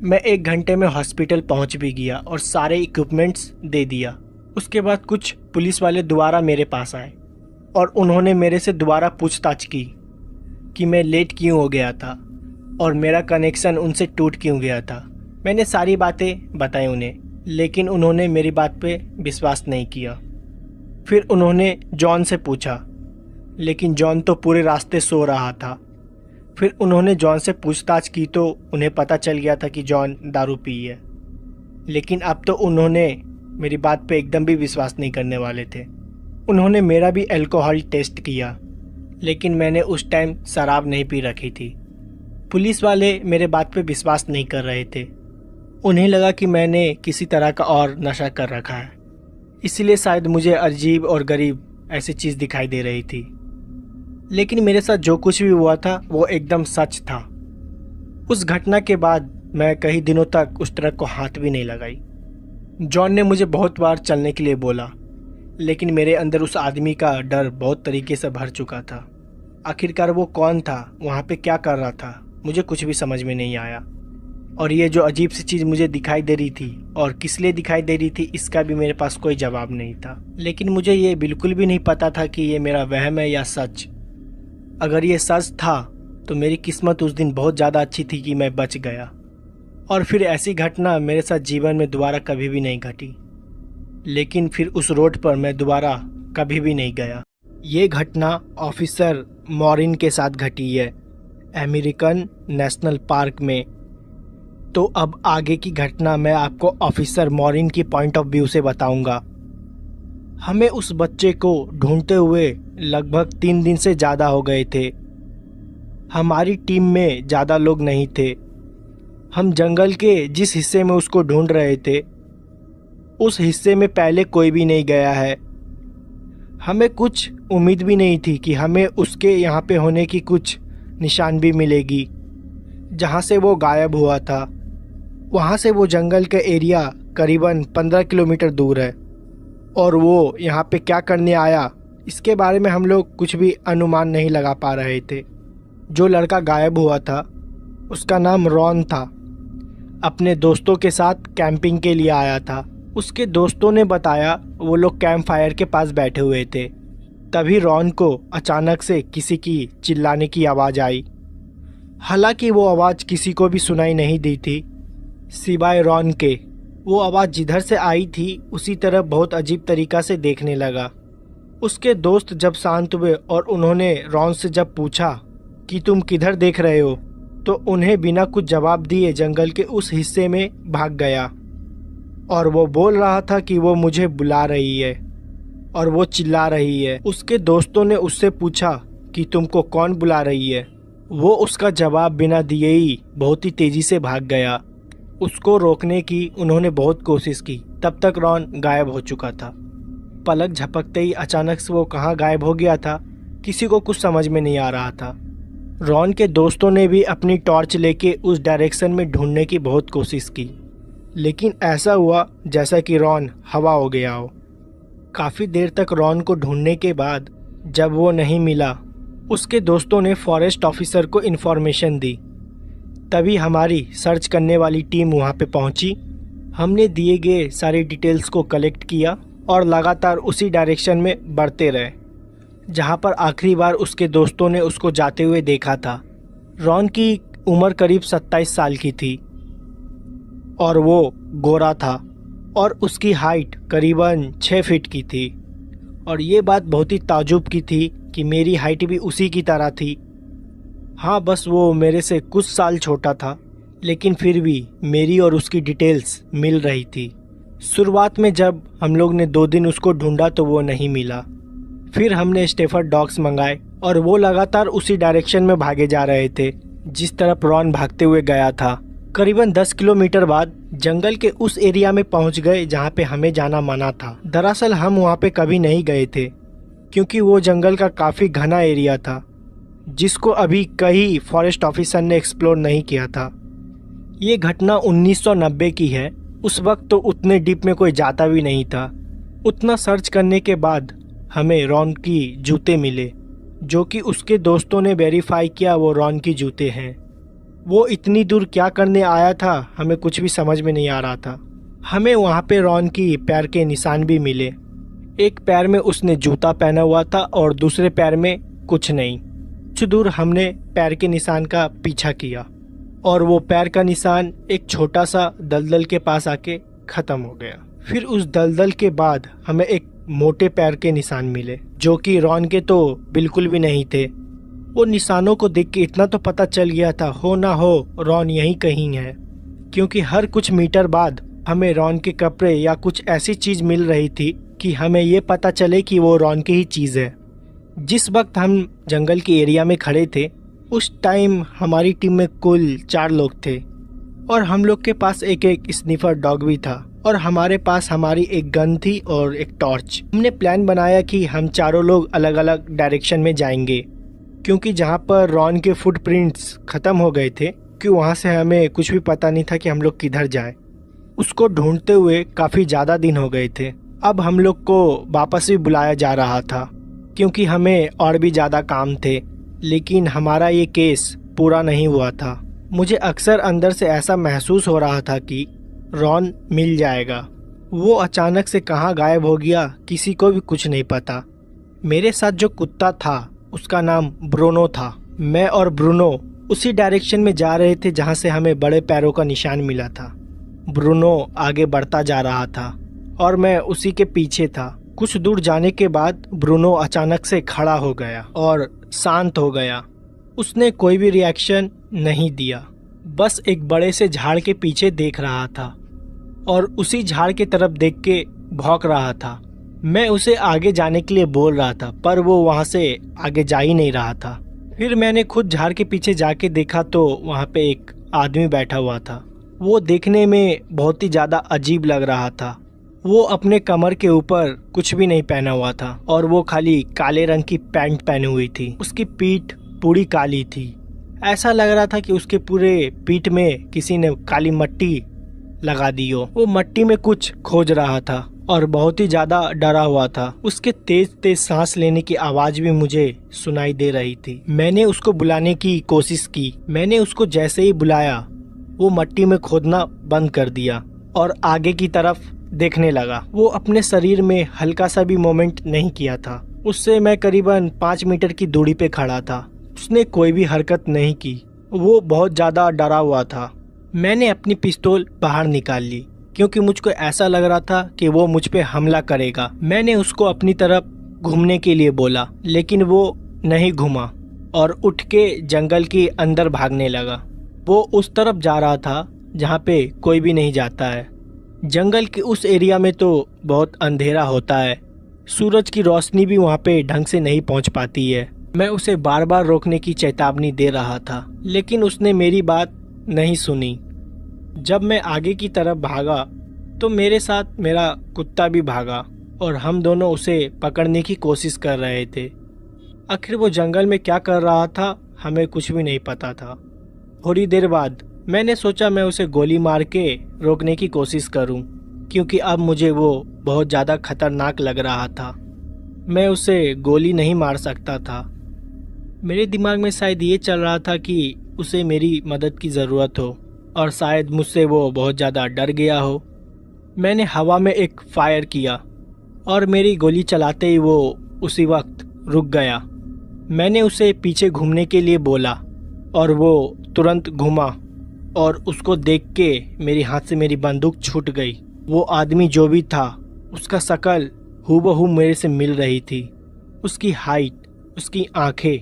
Speaker 1: मैं 1 घंटे में हॉस्पिटल पहुंच भी गया और सारे इक्विपमेंट्स दे दिया। उसके बाद कुछ पुलिस वाले दोबारा मेरे पास आए और उन्होंने मेरे से दोबारा पूछताछ की कि मैं लेट क्यों हो गया था और मेरा कनेक्शन उनसे टूट क्यों गया था। मैंने सारी बातें बताई उन्हें, लेकिन उन्होंने मेरी बात पे विश्वास नहीं किया। फिर उन्होंने जॉन से पूछा, लेकिन जॉन तो पूरे रास्ते सो रहा था। फिर उन्होंने जॉन से पूछताछ की तो उन्हें पता चल गया था कि जॉन दारू पी है, लेकिन अब तो उन्होंने मेरी बात पे एकदम भी विश्वास नहीं करने वाले थे। उन्होंने मेरा भी अल्कोहल टेस्ट किया, लेकिन मैंने उस टाइम शराब नहीं पी रखी थी। पुलिस वाले मेरे बात पे विश्वास नहीं कर रहे थे। उन्हें लगा कि मैंने किसी तरह का और नशा कर रखा है, इसलिए शायद मुझे अजीब और गरीब ऐसी चीज़ दिखाई दे रही थी। लेकिन मेरे साथ जो कुछ भी हुआ था वो एकदम सच था। उस घटना के बाद मैं कई दिनों तक उस ट्रक को हाथ भी नहीं लगाई। जॉन ने मुझे बहुत बार चलने के लिए बोला, लेकिन मेरे अंदर उस आदमी का डर बहुत तरीके से भर चुका था। आखिरकार वो कौन था, वहाँ पे क्या कर रहा था, मुझे कुछ भी समझ में नहीं आया। और ये जो अजीब सी चीज़ मुझे दिखाई दे रही थी और किस लिए दिखाई दे रही थी, इसका भी मेरे पास कोई जवाब नहीं था। लेकिन मुझे ये बिल्कुल भी नहीं पता था कि ये मेरा वहम है या सच। अगर ये सच था तो मेरी किस्मत उस दिन बहुत ज़्यादा अच्छी थी कि मैं बच गया, और फिर ऐसी घटना मेरे साथ जीवन में दोबारा कभी भी नहीं घटी। लेकिन फिर उस रोड पर मैं दोबारा कभी भी नहीं गया। ये घटना ऑफिसर मॉरिन के साथ घटी है, अमेरिकन नेशनल पार्क में। तो अब आगे की घटना मैं आपको ऑफिसर मॉरिन की पॉइंट ऑफ व्यू से बताऊंगा। हमें उस बच्चे को ढूंढते हुए लगभग 3 दिन से ज़्यादा हो गए थे। हमारी टीम में ज़्यादा लोग नहीं थे। हम जंगल के जिस हिस्से में उसको ढूंढ रहे थे, उस हिस्से में पहले कोई भी नहीं गया है। हमें कुछ उम्मीद भी नहीं थी कि हमें उसके यहाँ पे होने की कुछ निशान भी मिलेगी। जहाँ से वो गायब हुआ था, वहाँ से वो जंगल का एरिया करीबन 15 किलोमीटर दूर है, और वो यहाँ पे क्या करने आया, इसके बारे में हम लोग कुछ भी अनुमान नहीं लगा पा रहे थे। जो लड़का गायब हुआ था उसका नाम रॉन था। अपने दोस्तों के साथ कैंपिंग के लिए आया था। उसके दोस्तों ने बताया वो लोग कैंप फायर के पास बैठे हुए थे। तभी रॉन को अचानक से किसी की चिल्लाने की आवाज़ आई। हालांकि वो आवाज़ किसी को भी सुनाई नहीं दी थी सिवाय रॉन के। वो आवाज़ जिधर से आई थी उसी तरफ बहुत अजीब तरीक़ा से देखने लगा। उसके दोस्त जब शांत हुए और उन्होंने रॉन से जब पूछा कि तुम किधर देख रहे हो, तो उन्हें बिना कुछ जवाब दिए जंगल के उस हिस्से में भाग गया। और वो बोल रहा था कि वो मुझे बुला रही है और वो चिल्ला रही है। उसके दोस्तों ने उससे पूछा कि तुमको कौन बुला रही है। वो उसका जवाब बिना दिए ही बहुत ही तेज़ी से भाग गया। उसको रोकने की उन्होंने बहुत कोशिश की, तब तक रॉन गायब हो चुका था। पलक झपकते ही अचानक से वो कहाँ गायब हो गया था, किसी को कुछ समझ में नहीं आ रहा था। रॉन के दोस्तों ने भी अपनी टॉर्च लेके उस डायरेक्शन में ढूंढने की बहुत कोशिश की, लेकिन ऐसा हुआ जैसा कि रॉन हवा हो गया हो। काफ़ी देर तक रॉन को ढूंढने के बाद जब वो नहीं मिला, उसके दोस्तों ने फॉरेस्ट ऑफिसर को इन्फॉर्मेशन दी। तभी हमारी सर्च करने वाली टीम वहाँ पे पहुँची। हमने दिए गए सारी डिटेल्स को कलेक्ट किया और लगातार उसी डायरेक्शन में बढ़ते रहे जहाँ पर आखिरी बार उसके दोस्तों ने उसको जाते हुए देखा था। रॉन की उम्र करीब 27 साल की थी और वो गोरा था और उसकी हाइट करीबन 6 फीट की थी। और ये बात बहुत ही ताजुब की थी कि मेरी हाइट भी उसी की तरह थी। हाँ, बस वो मेरे से कुछ साल छोटा था, लेकिन फिर भी मेरी और उसकी डिटेल्स मिल रही थी। शुरुआत में जब हम लोग ने 2 दिन उसको ढूंढा तो वो नहीं मिला। फिर हमने स्टेफर्ड डॉग्स मंगाए और वो लगातार उसी डायरेक्शन में भागे जा रहे थे जिस तरफ रॉन भागते हुए गया था। करीबन 10 किलोमीटर बाद जंगल के उस एरिया में पहुंच गए जहां पे हमें जाना मना था। दरअसल हम वहां पे कभी नहीं गए थे क्योंकि वो जंगल का काफ़ी घना एरिया था जिसको अभी कई फॉरेस्ट ऑफिसर ने एक्सप्लोर नहीं किया था। ये घटना 1990 की है। उस वक्त तो उतने डीप में कोई जाता भी नहीं था। उतना सर्च करने के बाद हमें रॉन की जूते मिले, जो कि उसके दोस्तों ने वेरीफाई किया वो रॉन की जूते हैं। वो इतनी दूर क्या करने आया था हमें कुछ भी समझ में नहीं आ रहा था। हमें वहाँ पे रॉन की पैर के निशान भी मिले। एक पैर में उसने जूता पहना हुआ था और दूसरे पैर में कुछ नहीं। कुछ दूर हमने पैर के निशान का पीछा किया और वो पैर का निशान एक छोटा सा दलदल के पास आके ख़त्म हो गया। फिर उस दलदल के बाद हमें एक मोटे पैर के निशान मिले, जो कि रॉन के तो बिल्कुल भी नहीं थे। वो निशानों को देख के इतना तो पता चल गया था हो ना हो रॉन यहीं कहीं है, क्योंकि हर कुछ मीटर बाद हमें रॉन के कपड़े या कुछ ऐसी चीज़ मिल रही थी कि हमें ये पता चले कि वो रॉन की ही चीज़ है। जिस वक्त हम जंगल के एरिया में खड़े थे उस टाइम हमारी टीम में कुल 4 लोग थे और हम लोग के पास एक स्निफर डॉग भी था और हमारे पास हमारी एक गन थी और एक टॉर्च। हमने प्लान बनाया कि हम चारों लोग अलग अलग डायरेक्शन में जाएंगे, क्योंकि जहाँ पर रॉन के फुटप्रिंट्स ख़त्म हो गए थे कि वहाँ से हमें कुछ भी पता नहीं था कि हम लोग किधर जाएं। उसको ढूंढते हुए काफ़ी ज़्यादा दिन हो गए थे। अब हम लोग को वापस भी बुलाया जा रहा था क्योंकि हमें और भी ज़्यादा काम थे, लेकिन हमारा ये केस पूरा नहीं हुआ था। मुझे अक्सर अंदर से ऐसा महसूस हो रहा था कि रॉन मिल जाएगा। वो अचानक से कहाँ गायब हो गया किसी को भी कुछ नहीं पता। मेरे साथ जो कुत्ता था उसका नाम ब्रूनो था। मैं और ब्रूनो उसी डायरेक्शन में जा रहे थे जहाँ से हमें बड़े पैरों का निशान मिला था। ब्रूनो आगे बढ़ता जा रहा था और मैं उसी के पीछे था। कुछ दूर जाने के बाद ब्रूनो अचानक से खड़ा हो गया और शांत हो गया। उसने कोई भी रिएक्शन नहीं दिया, बस एक बड़े से झाड़ के पीछे देख रहा था और उसी झाड़ की तरफ देख के भौंक रहा था। मैं उसे आगे जाने के लिए बोल रहा था पर वो वहाँ से आगे जा ही नहीं रहा था। फिर मैंने खुद झाड़ के पीछे जाके देखा तो वहाँ पे एक आदमी बैठा हुआ था। वो देखने में बहुत ही ज़्यादा अजीब लग रहा था। वो अपने कमर के ऊपर कुछ भी नहीं पहना हुआ था और वो खाली काले रंग की पैंट पहनी हुई थी। उसकी पीठ पूरी काली थी। ऐसा लग रहा था कि उसके पूरे पीठ में किसी ने काली मट्टी लगा दी हो। वो मट्टी में कुछ खोज रहा था और बहुत ही ज़्यादा डरा हुआ था। उसके तेज तेज सांस लेने की आवाज़ भी मुझे सुनाई दे रही थी। मैंने उसको बुलाने की कोशिश की। मैंने उसको जैसे ही बुलाया वो मट्टी में खोदना बंद कर दिया और आगे की तरफ देखने लगा। वो अपने शरीर में हल्का सा भी मूवमेंट नहीं किया था। उससे मैं करीबन 5 मीटर की दूरी पे खड़ा था। उसने कोई भी हरकत नहीं की। वो बहुत ज़्यादा डरा हुआ था। मैंने अपनी पिस्तौल बाहर निकाल ली क्योंकि मुझको ऐसा लग रहा था कि वो मुझ पे हमला करेगा। मैंने उसको अपनी तरफ घूमने के लिए बोला, लेकिन वो नहीं घूमा और उठ के जंगल के अंदर भागने लगा। वो उस तरफ जा रहा था जहाँ पे कोई भी नहीं जाता है। जंगल के उस एरिया में तो बहुत अंधेरा होता है, सूरज की रोशनी भी वहाँ पे ढंग से नहीं पहुँच पाती है। मैं उसे बार बार रोकने की चेतावनी दे रहा था, लेकिन उसने मेरी बात नहीं सुनी। जब मैं आगे की तरफ भागा तो मेरे साथ मेरा कुत्ता भी भागा और हम दोनों उसे पकड़ने की कोशिश कर रहे थे। आखिर वो जंगल में क्या कर रहा था हमें कुछ भी नहीं पता था। थोड़ी देर बाद मैंने सोचा मैं उसे गोली मार के रोकने की कोशिश करूं, क्योंकि अब मुझे वो बहुत ज़्यादा खतरनाक लग रहा था। मैं उसे गोली नहीं मार सकता था। मेरे दिमाग में शायद ये चल रहा था कि उसे मेरी मदद की ज़रूरत हो और शायद मुझसे वो बहुत ज़्यादा डर गया हो। मैंने हवा में एक फायर किया और मेरी गोली चलाते ही वो उसी वक्त रुक गया। मैंने उसे पीछे घूमने के लिए बोला और वो तुरंत घूमा और उसको देख के मेरे हाथ से मेरी बंदूक छूट गई। वो आदमी जो भी था उसका शक्ल हूबहू मेरे से मिल रही थी। उसकी हाइट, उसकी आंखें,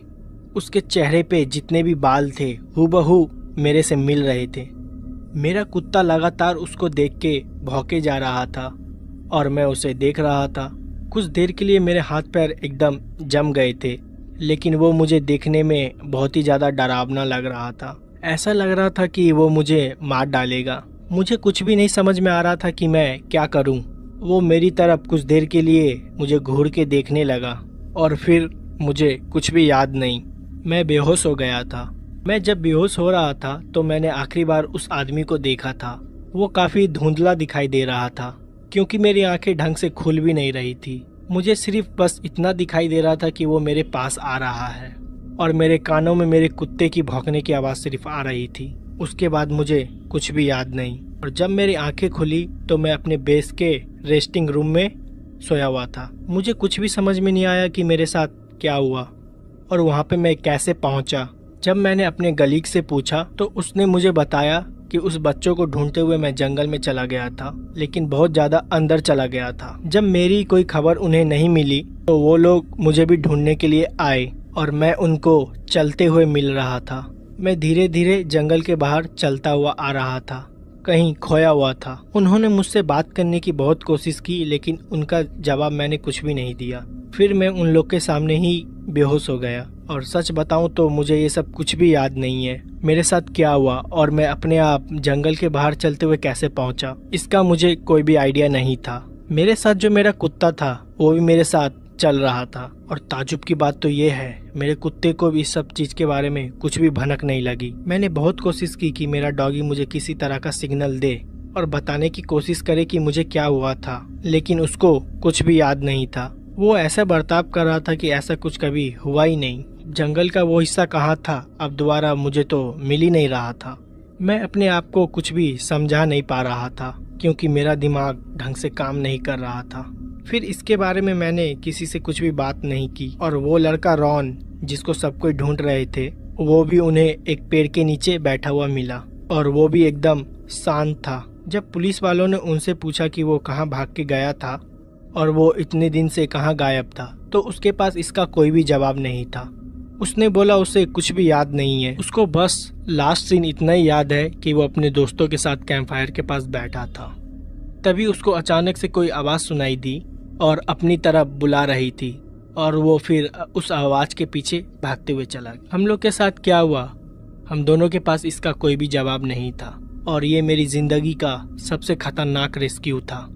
Speaker 1: उसके चेहरे पे जितने भी बाल थे हूबहू मेरे से मिल रहे थे। मेरा कुत्ता लगातार उसको देख के भौंके जा रहा था और मैं उसे देख रहा था। कुछ देर के लिए मेरे हाथ पैर एकदम जम गए थे, लेकिन वो मुझे देखने में बहुत ही ज़्यादा डरावना लग रहा था। ऐसा लग रहा था कि वो मुझे मार डालेगा। मुझे कुछ भी नहीं समझ में आ रहा था कि मैं क्या करूं। वो मेरी तरफ कुछ देर के लिए मुझे घूर के देखने लगा और फिर मुझे कुछ भी याद नहीं। मैं बेहोश हो गया था। मैं जब बेहोश हो रहा था तो मैंने आखिरी बार उस आदमी को देखा था। वो काफ़ी धुंधला दिखाई दे रहा था क्योंकि मेरी आंखें ढंग से खुल भी नहीं रही थी। मुझे सिर्फ बस इतना दिखाई दे रहा था कि वो मेरे पास आ रहा है और मेरे कानों में मेरे कुत्ते की भौंकने की आवाज़ सिर्फ आ रही थी। उसके बाद मुझे कुछ भी याद नहीं, और जब मेरी आंखें खुली तो मैं अपने बेस के रेस्टिंग रूम में सोया हुआ था। मुझे कुछ भी समझ में नहीं आया कि मेरे साथ क्या हुआ और वहाँ पे मैं कैसे पहुँचा। जब मैंने अपने गलीग से पूछा तो उसने मुझे बताया कि उस बच्चों को ढूंढते हुए मैं जंगल में चला गया था, लेकिन बहुत ज़्यादा अंदर चला गया था। जब मेरी कोई खबर उन्हें नहीं मिली तो वो लोग मुझे भी ढूंढने के लिए आए और मैं उनको चलते हुए मिल रहा था। मैं धीरे धीरे जंगल के बाहर चलता हुआ आ रहा था, कहीं खोया हुआ था। उन्होंने मुझसे बात करने की बहुत कोशिश की, लेकिन उनका जवाब मैंने कुछ भी नहीं दिया। फिर मैं उन लोग के सामने ही बेहोश हो गया, और सच बताऊं तो मुझे ये सब कुछ भी याद नहीं है। मेरे साथ क्या हुआ और मैं अपने आप जंगल के बाहर चलते हुए कैसे पहुंचा, इसका मुझे कोई भी आइडिया नहीं था। मेरे साथ जो मेरा कुत्ता था वो भी मेरे साथ चल रहा था, और ताजुब की बात तो ये है मेरे कुत्ते को भी इस सब चीज के बारे में कुछ भी भनक नहीं लगी। मैंने बहुत कोशिश की कि मेरा डॉगी मुझे किसी तरह का सिग्नल दे और बताने की कोशिश करे कि मुझे क्या हुआ था, लेकिन उसको कुछ भी याद नहीं था। वो ऐसा बर्ताव कर रहा था कि ऐसा कुछ कभी हुआ ही नहीं। जंगल का वो हिस्सा कहाँ था अब दोबारा मुझे तो मिल ही नहीं रहा था। मैं अपने आप को कुछ भी समझा नहीं पा रहा था, क्योंकि मेरा दिमाग ढंग से काम नहीं कर रहा था। फिर इसके बारे में मैंने किसी से कुछ भी बात नहीं की, और वो लड़का रॉन जिसको सब कोई ढूंढ रहे थे वो भी उन्हें एक पेड़ के नीचे बैठा हुआ मिला, और वो भी एकदम शांत था। जब पुलिस वालों ने उनसे पूछा कि वो कहाँ भाग के गया था और वो इतने दिन से कहाँ गायब था, तो उसके पास इसका कोई भी जवाब नहीं था। उसने बोला उसे कुछ भी याद नहीं है, उसको बस लास्ट सीन इतना ही याद है कि वो अपने दोस्तों के साथ कैंप फायर के पास बैठा था। तभी उसको अचानक से कोई आवाज़ सुनाई दी और अपनी तरफ बुला रही थी, और वो फिर उस आवाज़ के पीछे भागते हुए चला गया। हम लोग के साथ क्या हुआ, हम दोनों के पास इसका कोई भी जवाब नहीं था, और ये मेरी ज़िंदगी का सबसे खतरनाक रेस्क्यू था।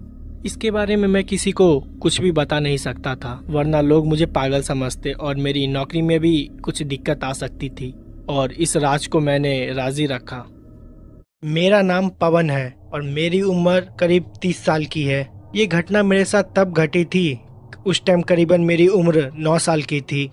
Speaker 1: इसके बारे में मैं किसी को कुछ भी बता नहीं सकता था, वरना लोग मुझे पागल समझते और मेरी नौकरी में भी कुछ दिक्कत आ सकती थी, और इस राज को मैंने राजी रखा। मेरा नाम पवन है और मेरी उम्र करीब 30 साल की है। ये घटना मेरे साथ तब घटी थी, उस टाइम करीबन मेरी उम्र 9 साल की थी।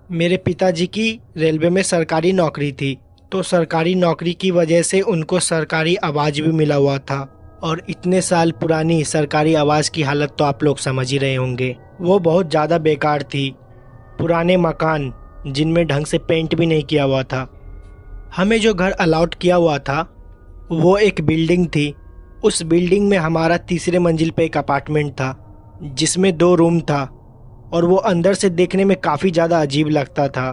Speaker 1: मेरे पिताजी की रेलवे में सरकारी नौकरी थी, तो सरकारी नौकरी की वजह से उनको सरकारी आवाज़ भी मिला हुआ था, और इतने साल पुरानी सरकारी आवाज़ की हालत तो आप लोग समझ ही रहे होंगे। वो बहुत ज़्यादा बेकार थी, पुराने मकान जिनमें ढंग से पेंट भी नहीं किया हुआ था। हमें जो घर अलॉट किया हुआ था वो एक बिल्डिंग थी। उस बिल्डिंग में हमारा तीसरे मंजिल पे एक अपार्टमेंट था जिसमें 2 रूम था, और वो अंदर से देखने में काफ़ी ज़्यादा अजीब लगता था।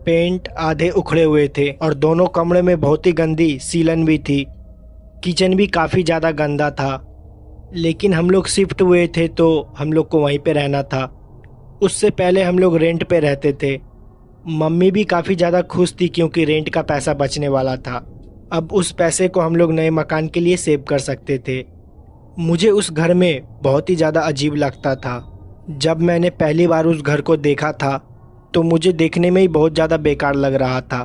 Speaker 1: पेंट आधे उखड़े हुए थे और दोनों कमरे में बहुत ही गंदी सीलन भी थी। किचन भी काफ़ी ज़्यादा गंदा था, लेकिन हम लोग शिफ्ट हुए थे तो हम लोग को वहीं पे रहना था। उससे पहले हम लोग रेंट पे रहते थे। मम्मी भी काफ़ी ज़्यादा खुश थी क्योंकि रेंट का पैसा बचने वाला था। अब उस पैसे को हम लोग नए मकान के लिए सेव कर सकते थे। मुझे उस घर में बहुत ही ज़्यादा अजीब लगता था। जब मैंने पहली बार उस घर को देखा था तो मुझे देखने में ही बहुत ज़्यादा बेकार लग रहा था।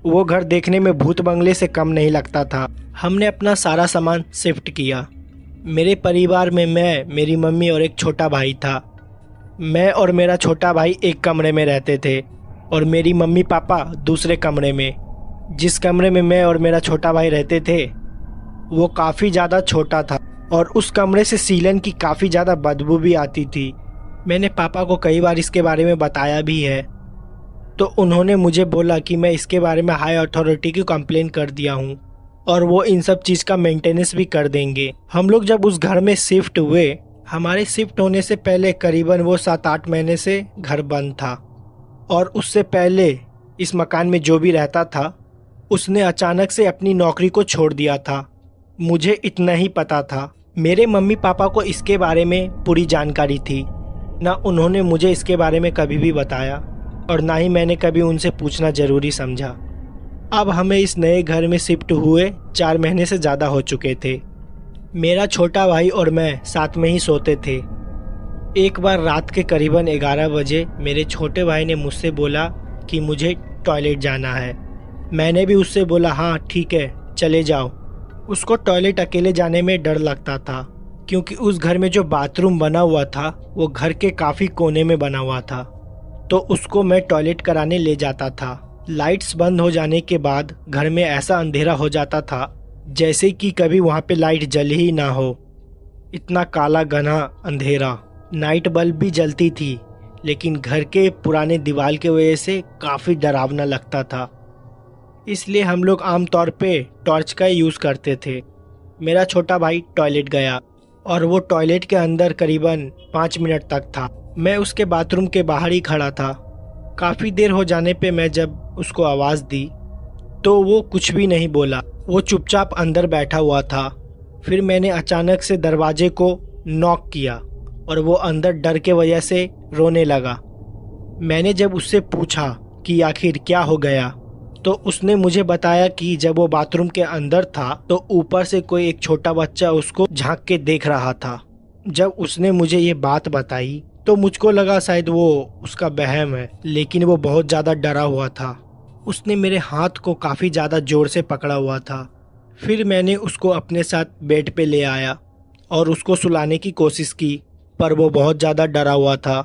Speaker 1: वो घर देखने में भूत बंगले से कम नहीं लगता था। हमने अपना सारा सामान शिफ्ट किया। मेरे परिवार में मैं, मेरी मम्मी और एक छोटा भाई था। मैं और मेरा छोटा भाई एक कमरे में रहते थे और मेरी मम्मी पापा दूसरे कमरे में। जिस कमरे में मैं और मेरा छोटा भाई रहते थे वो काफ़ी ज़्यादा छोटा था और उस कमरे से सीलन की काफ़ी ज़्यादा बदबू भी आती थी। मैंने पापा को कई बार इसके बारे में बताया भी है, तो उन्होंने मुझे बोला कि मैं इसके बारे में हाई अथॉरिटी की कंप्लेन कर दिया हूँ और वो इन सब चीज़ का मेंटेनेंस भी कर देंगे। हम लोग जब उस घर में शिफ्ट हुए, हमारे शिफ्ट होने से पहले करीबन वो 7-8 महीने से घर बंद था, और उससे पहले इस मकान में जो भी रहता था उसने अचानक से अपनी नौकरी को छोड़ दिया था। मुझे इतना ही पता था। मेरे मम्मी पापा को इसके बारे में पूरी जानकारी थी, ना उन्होंने मुझे इसके बारे में कभी भी बताया और ना ही मैंने कभी उनसे पूछना ज़रूरी समझा। अब हमें इस नए घर में शिफ्ट हुए 4 महीने से ज़्यादा हो चुके थे। मेरा छोटा भाई और मैं साथ में ही सोते थे। एक बार रात के करीबन 11 बजे मेरे छोटे भाई ने मुझसे बोला कि मुझे टॉयलेट जाना है। मैंने भी उससे बोला हाँ ठीक है चले जाओ। उसको टॉयलेट अकेले जाने में डर लगता था, क्योंकि उस घर में जो बाथरूम बना हुआ था वो घर के काफ़ी कोने में बना हुआ था, तो उसको मैं टॉयलेट कराने ले जाता था। लाइट्स बंद हो जाने के बाद घर में ऐसा अंधेरा हो जाता था जैसे कि कभी वहाँ पे लाइट जली ही ना हो। इतना काला घना अंधेरा। नाइट बल्ब भी जलती थी, लेकिन घर के पुराने दीवार के वजह से काफ़ी डरावना लगता था। इसलिए हम लोग आमतौर पे टॉर्च का यूज़ करते थे। मेरा छोटा भाई टॉयलेट गया और वो टॉयलेट के अंदर करीबन 5 मिनट तक था। मैं उसके बाथरूम के बाहर ही खड़ा था। काफ़ी देर हो जाने पे मैं जब उसको आवाज़ दी तो वो कुछ भी नहीं बोला, वो चुपचाप अंदर बैठा हुआ था। फिर मैंने अचानक से दरवाजे को नॉक किया और वो अंदर डर के वजह से रोने लगा। मैंने जब उससे पूछा कि आखिर क्या हो गया, तो उसने मुझे बताया कि जब वो बाथरूम के अंदर था तो ऊपर से कोई एक छोटा बच्चा उसको झांक के देख रहा था। जब उसने मुझे ये बात बताई तो मुझको लगा शायद वो उसका वहम है, लेकिन वो बहुत ज़्यादा डरा हुआ था। उसने मेरे हाथ को काफ़ी ज़्यादा ज़ोर से पकड़ा हुआ था। फिर मैंने उसको अपने साथ बेड पे ले आया और उसको सुलाने की कोशिश की, पर वो बहुत ज़्यादा डरा हुआ था।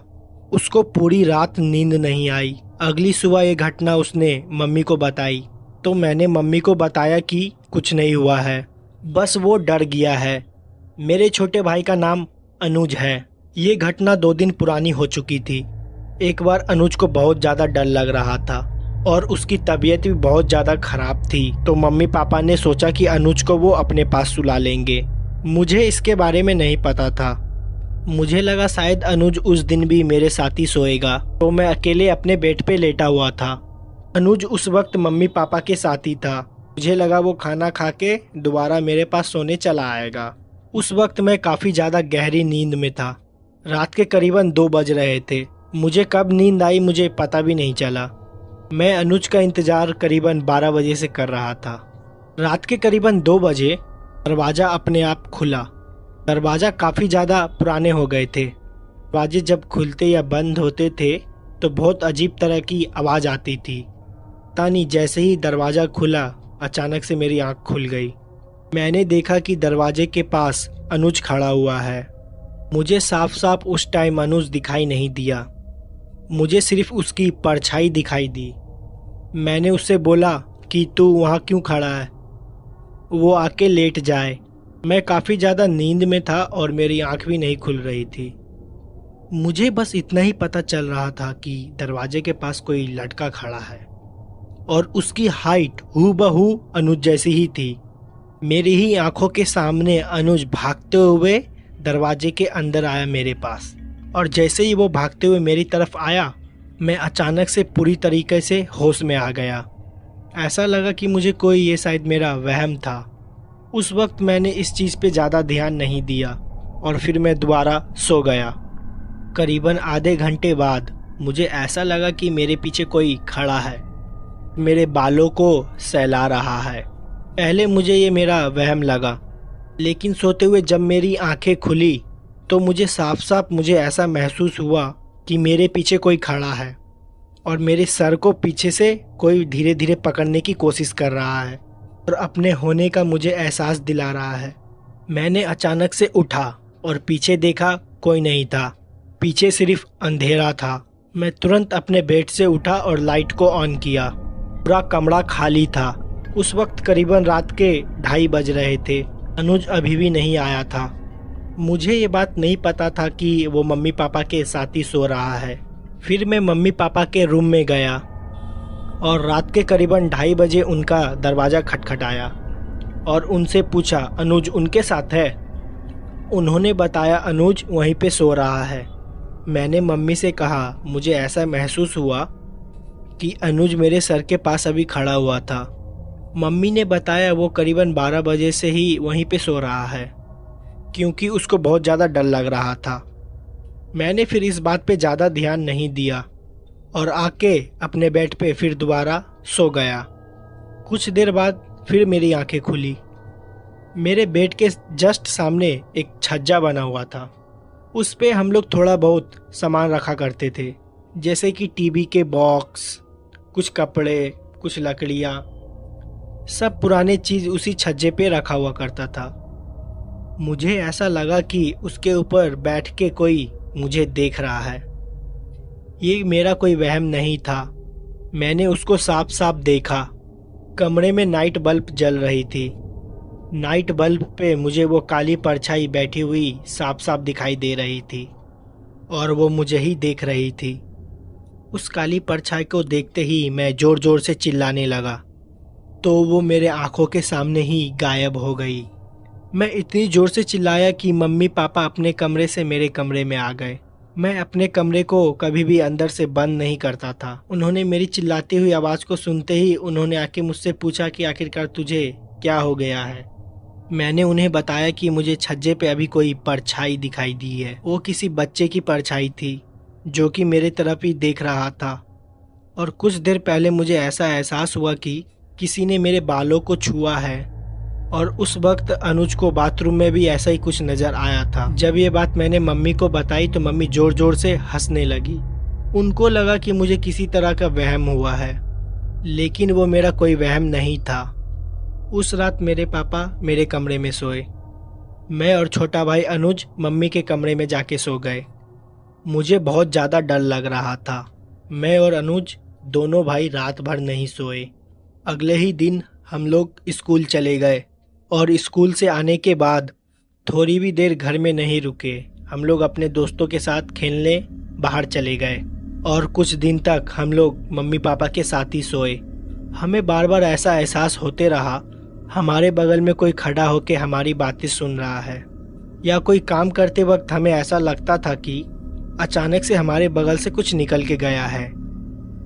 Speaker 1: उसको पूरी रात नींद नहीं आई। अगली सुबह ये घटना उसने मम्मी को बताई, तो मैंने मम्मी को बताया कि कुछ नहीं हुआ है, बस वो डर गया है। मेरे छोटे भाई का नाम अनुज है। ये घटना 2 दिन पुरानी हो चुकी थी। एक बार अनुज को बहुत ज़्यादा डर लग रहा था और उसकी तबीयत भी बहुत ज़्यादा ख़राब थी, तो मम्मी पापा ने सोचा कि अनुज को वो अपने पास सुला लेंगे। मुझे इसके बारे में नहीं पता था। मुझे लगा शायद अनुज उस दिन भी मेरे साथ ही सोएगा, तो मैं अकेले अपने बेड पे लेटा हुआ था। अनुज उस वक्त मम्मी पापा के साथ ही था। मुझे लगा वो खाना खा के दोबारा मेरे पास सोने चला आएगा। उस वक्त मैं काफ़ी ज़्यादा गहरी नींद में था। रात के करीबन 2 बज रहे थे। मुझे कब नींद आई मुझे पता भी नहीं चला। मैं अनुज का इंतज़ार करीबन 12 बजे से कर रहा था। रात के करीबन 2 बजे दरवाज़ा अपने आप खुला। दरवाज़ा काफ़ी ज़्यादा पुराने हो गए थे। दरवाजे जब खुलते या बंद होते थे तो बहुत अजीब तरह की आवाज़ आती थी। तानी जैसे ही दरवाज़ा खुला, अचानक से मेरी आँख खुल गई। मैंने देखा कि दरवाजे के पास अनुज खड़ा हुआ है। मुझे साफ साफ उस टाइम अनुज दिखाई नहीं दिया, मुझे सिर्फ उसकी परछाई दिखाई दी। मैंने उससे बोला कि तू वहाँ क्यों खड़ा है, वो आके लेट जाए। मैं काफ़ी ज़्यादा नींद में था और मेरी आँख भी नहीं खुल रही थी। मुझे बस इतना ही पता चल रहा था कि दरवाजे के पास कोई लड़का खड़ा है और उसकी हाइट हूबहू अनुज जैसी ही थी। मेरी ही आंखों के सामने अनुज भागते हुए दरवाजे के अंदर आया मेरे पास, और जैसे ही वो भागते हुए मेरी तरफ आया, मैं अचानक से पूरी तरीके से होश में आ गया। ऐसा लगा कि मुझे कोई ये शायद मेरा वहम था। उस वक्त मैंने इस चीज़ पे ज़्यादा ध्यान नहीं दिया और फिर मैं दोबारा सो गया। करीबन आधे घंटे बाद मुझे ऐसा लगा कि मेरे पीछे कोई खड़ा है, मेरे बालों को सहला रहा है। पहले मुझे ये मेरा वहम लगा, लेकिन सोते हुए जब मेरी आंखें खुली तो मुझे साफ साफ मुझे ऐसा महसूस हुआ कि मेरे पीछे कोई खड़ा है और मेरे सर को पीछे से कोई धीरे धीरे पकड़ने की कोशिश कर रहा है और अपने होने का मुझे एहसास दिला रहा है। मैंने अचानक से उठा और पीछे देखा, कोई नहीं था, पीछे सिर्फ अंधेरा था। मैं तुरंत अपने बेड से उठा और लाइट को ऑन किया। पूरा कमरा खाली था। उस वक्त करीबन रात के 2:30 बज रहे थे। अनुज अभी भी नहीं आया था। मुझे ये बात नहीं पता था कि वो मम्मी पापा के साथ ही सो रहा है। फिर मैं मम्मी पापा के रूम में गया और रात के करीबन 2:30 बजे उनका दरवाज़ा खटखटाया और उनसे पूछा अनुज उनके साथ है। उन्होंने बताया अनुज वहीं पे सो रहा है। मैंने मम्मी से कहा मुझे ऐसा महसूस हुआ कि अनुज मेरे सर के पास अभी खड़ा हुआ था। मम्मी ने बताया वो करीबन 12 बजे से ही वहीं पे सो रहा है, क्योंकि उसको बहुत ज़्यादा डर लग रहा था। मैंने फिर इस बात पे ज़्यादा ध्यान नहीं दिया और आके अपने बेड पे फिर दोबारा सो गया। कुछ देर बाद फिर मेरी आंखें खुली। मेरे बेड के जस्ट सामने एक छज्जा बना हुआ था। उस पे हम लोग थोड़ा बहुत सामान रखा करते थे, जैसे कि टीवी के बॉक्स, कुछ कपड़े, कुछ लकड़ियाँ, सब पुराने चीज़ उसी छज्जे पे रखा हुआ करता था। मुझे ऐसा लगा कि उसके ऊपर बैठ के कोई मुझे देख रहा है। ये मेरा कोई वहम नहीं था, मैंने उसको साफ साफ देखा। कमरे में नाइट बल्ब जल रही थी। नाइट बल्ब पे मुझे वो काली परछाई बैठी हुई साफ साफ दिखाई दे रही थी और वो मुझे ही देख रही थी। उस काली परछाई को देखते ही मैं जोर जोर से चिल्लाने लगा तो वो मेरे आंखों के सामने ही गायब हो गई। मैं इतनी जोर से चिल्लाया कि मम्मी पापा अपने कमरे से मेरे कमरे में आ गए। मैं अपने कमरे को कभी भी अंदर से बंद नहीं करता था। उन्होंने मेरी चिल्लाती हुई आवाज़ को सुनते ही उन्होंने आके मुझसे पूछा कि आखिरकार तुझे क्या हो गया है। मैंने उन्हें बताया कि मुझे छज्जे पे अभी कोई परछाई दिखाई दी है। वो किसी बच्चे की परछाई थी जो कि मेरे तरफ ही देख रहा था। और कुछ देर पहले मुझे ऐसा एहसास हुआ कि किसी ने मेरे बालों को छुआ है। और उस वक्त अनुज को बाथरूम में भी ऐसा ही कुछ नज़र आया था। जब ये बात मैंने मम्मी को बताई तो मम्मी ज़ोर ज़ोर से हंसने लगी। उनको लगा कि मुझे किसी तरह का वहम हुआ है, लेकिन वो मेरा कोई वहम नहीं था। उस रात मेरे पापा मेरे कमरे में सोए। मैं और छोटा भाई अनुज मम्मी के कमरे में जाके सो गए। मुझे बहुत ज़्यादा डर लग रहा था। मैं और अनुज दोनों भाई रात भर नहीं सोए। अगले ही दिन हम लोग स्कूल चले गए और स्कूल से आने के बाद थोड़ी भी देर घर में नहीं रुके। हम लोग अपने दोस्तों के साथ खेलने बाहर चले गए और कुछ दिन तक हम लोग मम्मी पापा के साथ ही सोए। हमें बार बार ऐसा एहसास होते रहा हमारे बगल में कोई खड़ा होकर हमारी बातें सुन रहा है, या कोई काम करते वक्त हमें ऐसा लगता था कि अचानक से हमारे बगल से कुछ निकल के गया है।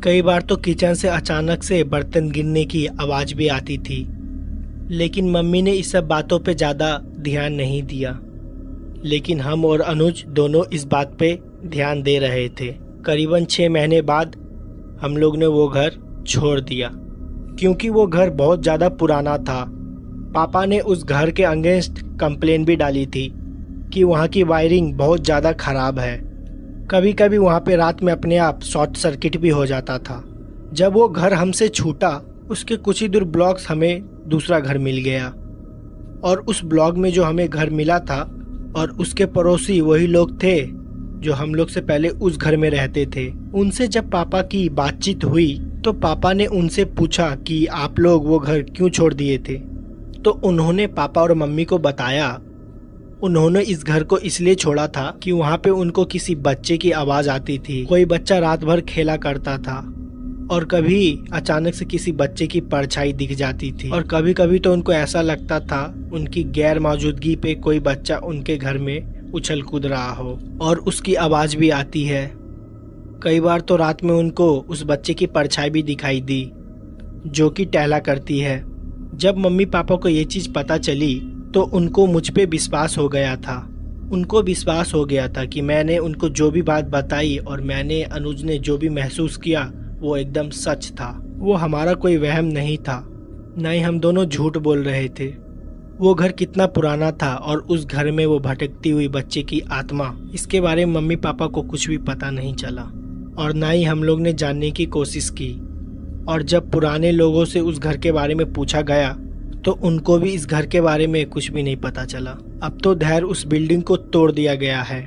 Speaker 1: कई बार तो किचन से अचानक से बर्तन गिरने की आवाज़ भी आती थी, लेकिन मम्मी ने इस सब बातों पे ज़्यादा ध्यान नहीं दिया। लेकिन हम और अनुज दोनों इस बात पे ध्यान दे रहे थे। करीबन 6 महीने बाद हम लोग ने वो घर छोड़ दिया, क्योंकि वो घर बहुत ज़्यादा पुराना था। पापा ने उस घर के अगेंस्ट कंप्लेन भी डाली थी कि वहाँ की वायरिंग बहुत ज़्यादा ख़राब है। कभी कभी वहाँ पे रात में अपने आप शॉर्ट सर्किट भी हो जाता था। जब वो घर हमसे छूटा उसके कुछ ही दूर ब्लॉक्स हमें दूसरा घर मिल गया, और उस ब्लॉक में जो हमें घर मिला था और उसके पड़ोसी वही लोग थे जो हम लोग से पहले उस घर में रहते थे। उनसे जब पापा की बातचीत हुई तो पापा ने उनसे पूछा कि आप लोग वो घर क्यों छोड़ दिए थे। तो उन्होंने पापा और मम्मी को बताया उन्होंने इस घर को इसलिए छोड़ा था कि वहाँ पे उनको किसी बच्चे की आवाज़ आती थी। कोई बच्चा रात भर खेला करता था और कभी अचानक से किसी बच्चे की परछाई दिख जाती थी, और कभी कभी तो उनको ऐसा लगता था उनकी गैर मौजूदगी पे कोई बच्चा उनके घर में उछल कूद रहा हो और उसकी आवाज़ भी आती है। कई बार तो रात में उनको उस बच्चे की परछाई भी दिखाई दी जो कि टहला करती है। जब मम्मी पापा को ये चीज़ पता चली तो उनको मुझ पे विश्वास हो गया था। उनको विश्वास हो गया था कि मैंने उनको जो भी बात बताई और मैंने अनुज ने जो भी महसूस किया वो एकदम सच था। वो हमारा कोई वहम नहीं था, न ही हम दोनों झूठ बोल रहे थे। वो घर कितना पुराना था और उस घर में वो भटकती हुई बच्चे की आत्मा, इसके बारे में मम्मी पापा को कुछ भी पता नहीं चला और ना ही हम लोग ने जानने की कोशिश की। और जब पुराने लोगों से उस घर के बारे में पूछा गया तो उनको भी इस घर के बारे में कुछ भी नहीं पता चला। अब तो धैर्य उस बिल्डिंग को तोड़ दिया गया है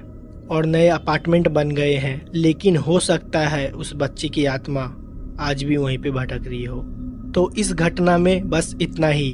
Speaker 1: और नए अपार्टमेंट बन गए हैं, लेकिन हो सकता है उस बच्चे की आत्मा आज भी वहीं पे भटक रही हो। तो इस घटना में बस इतना ही।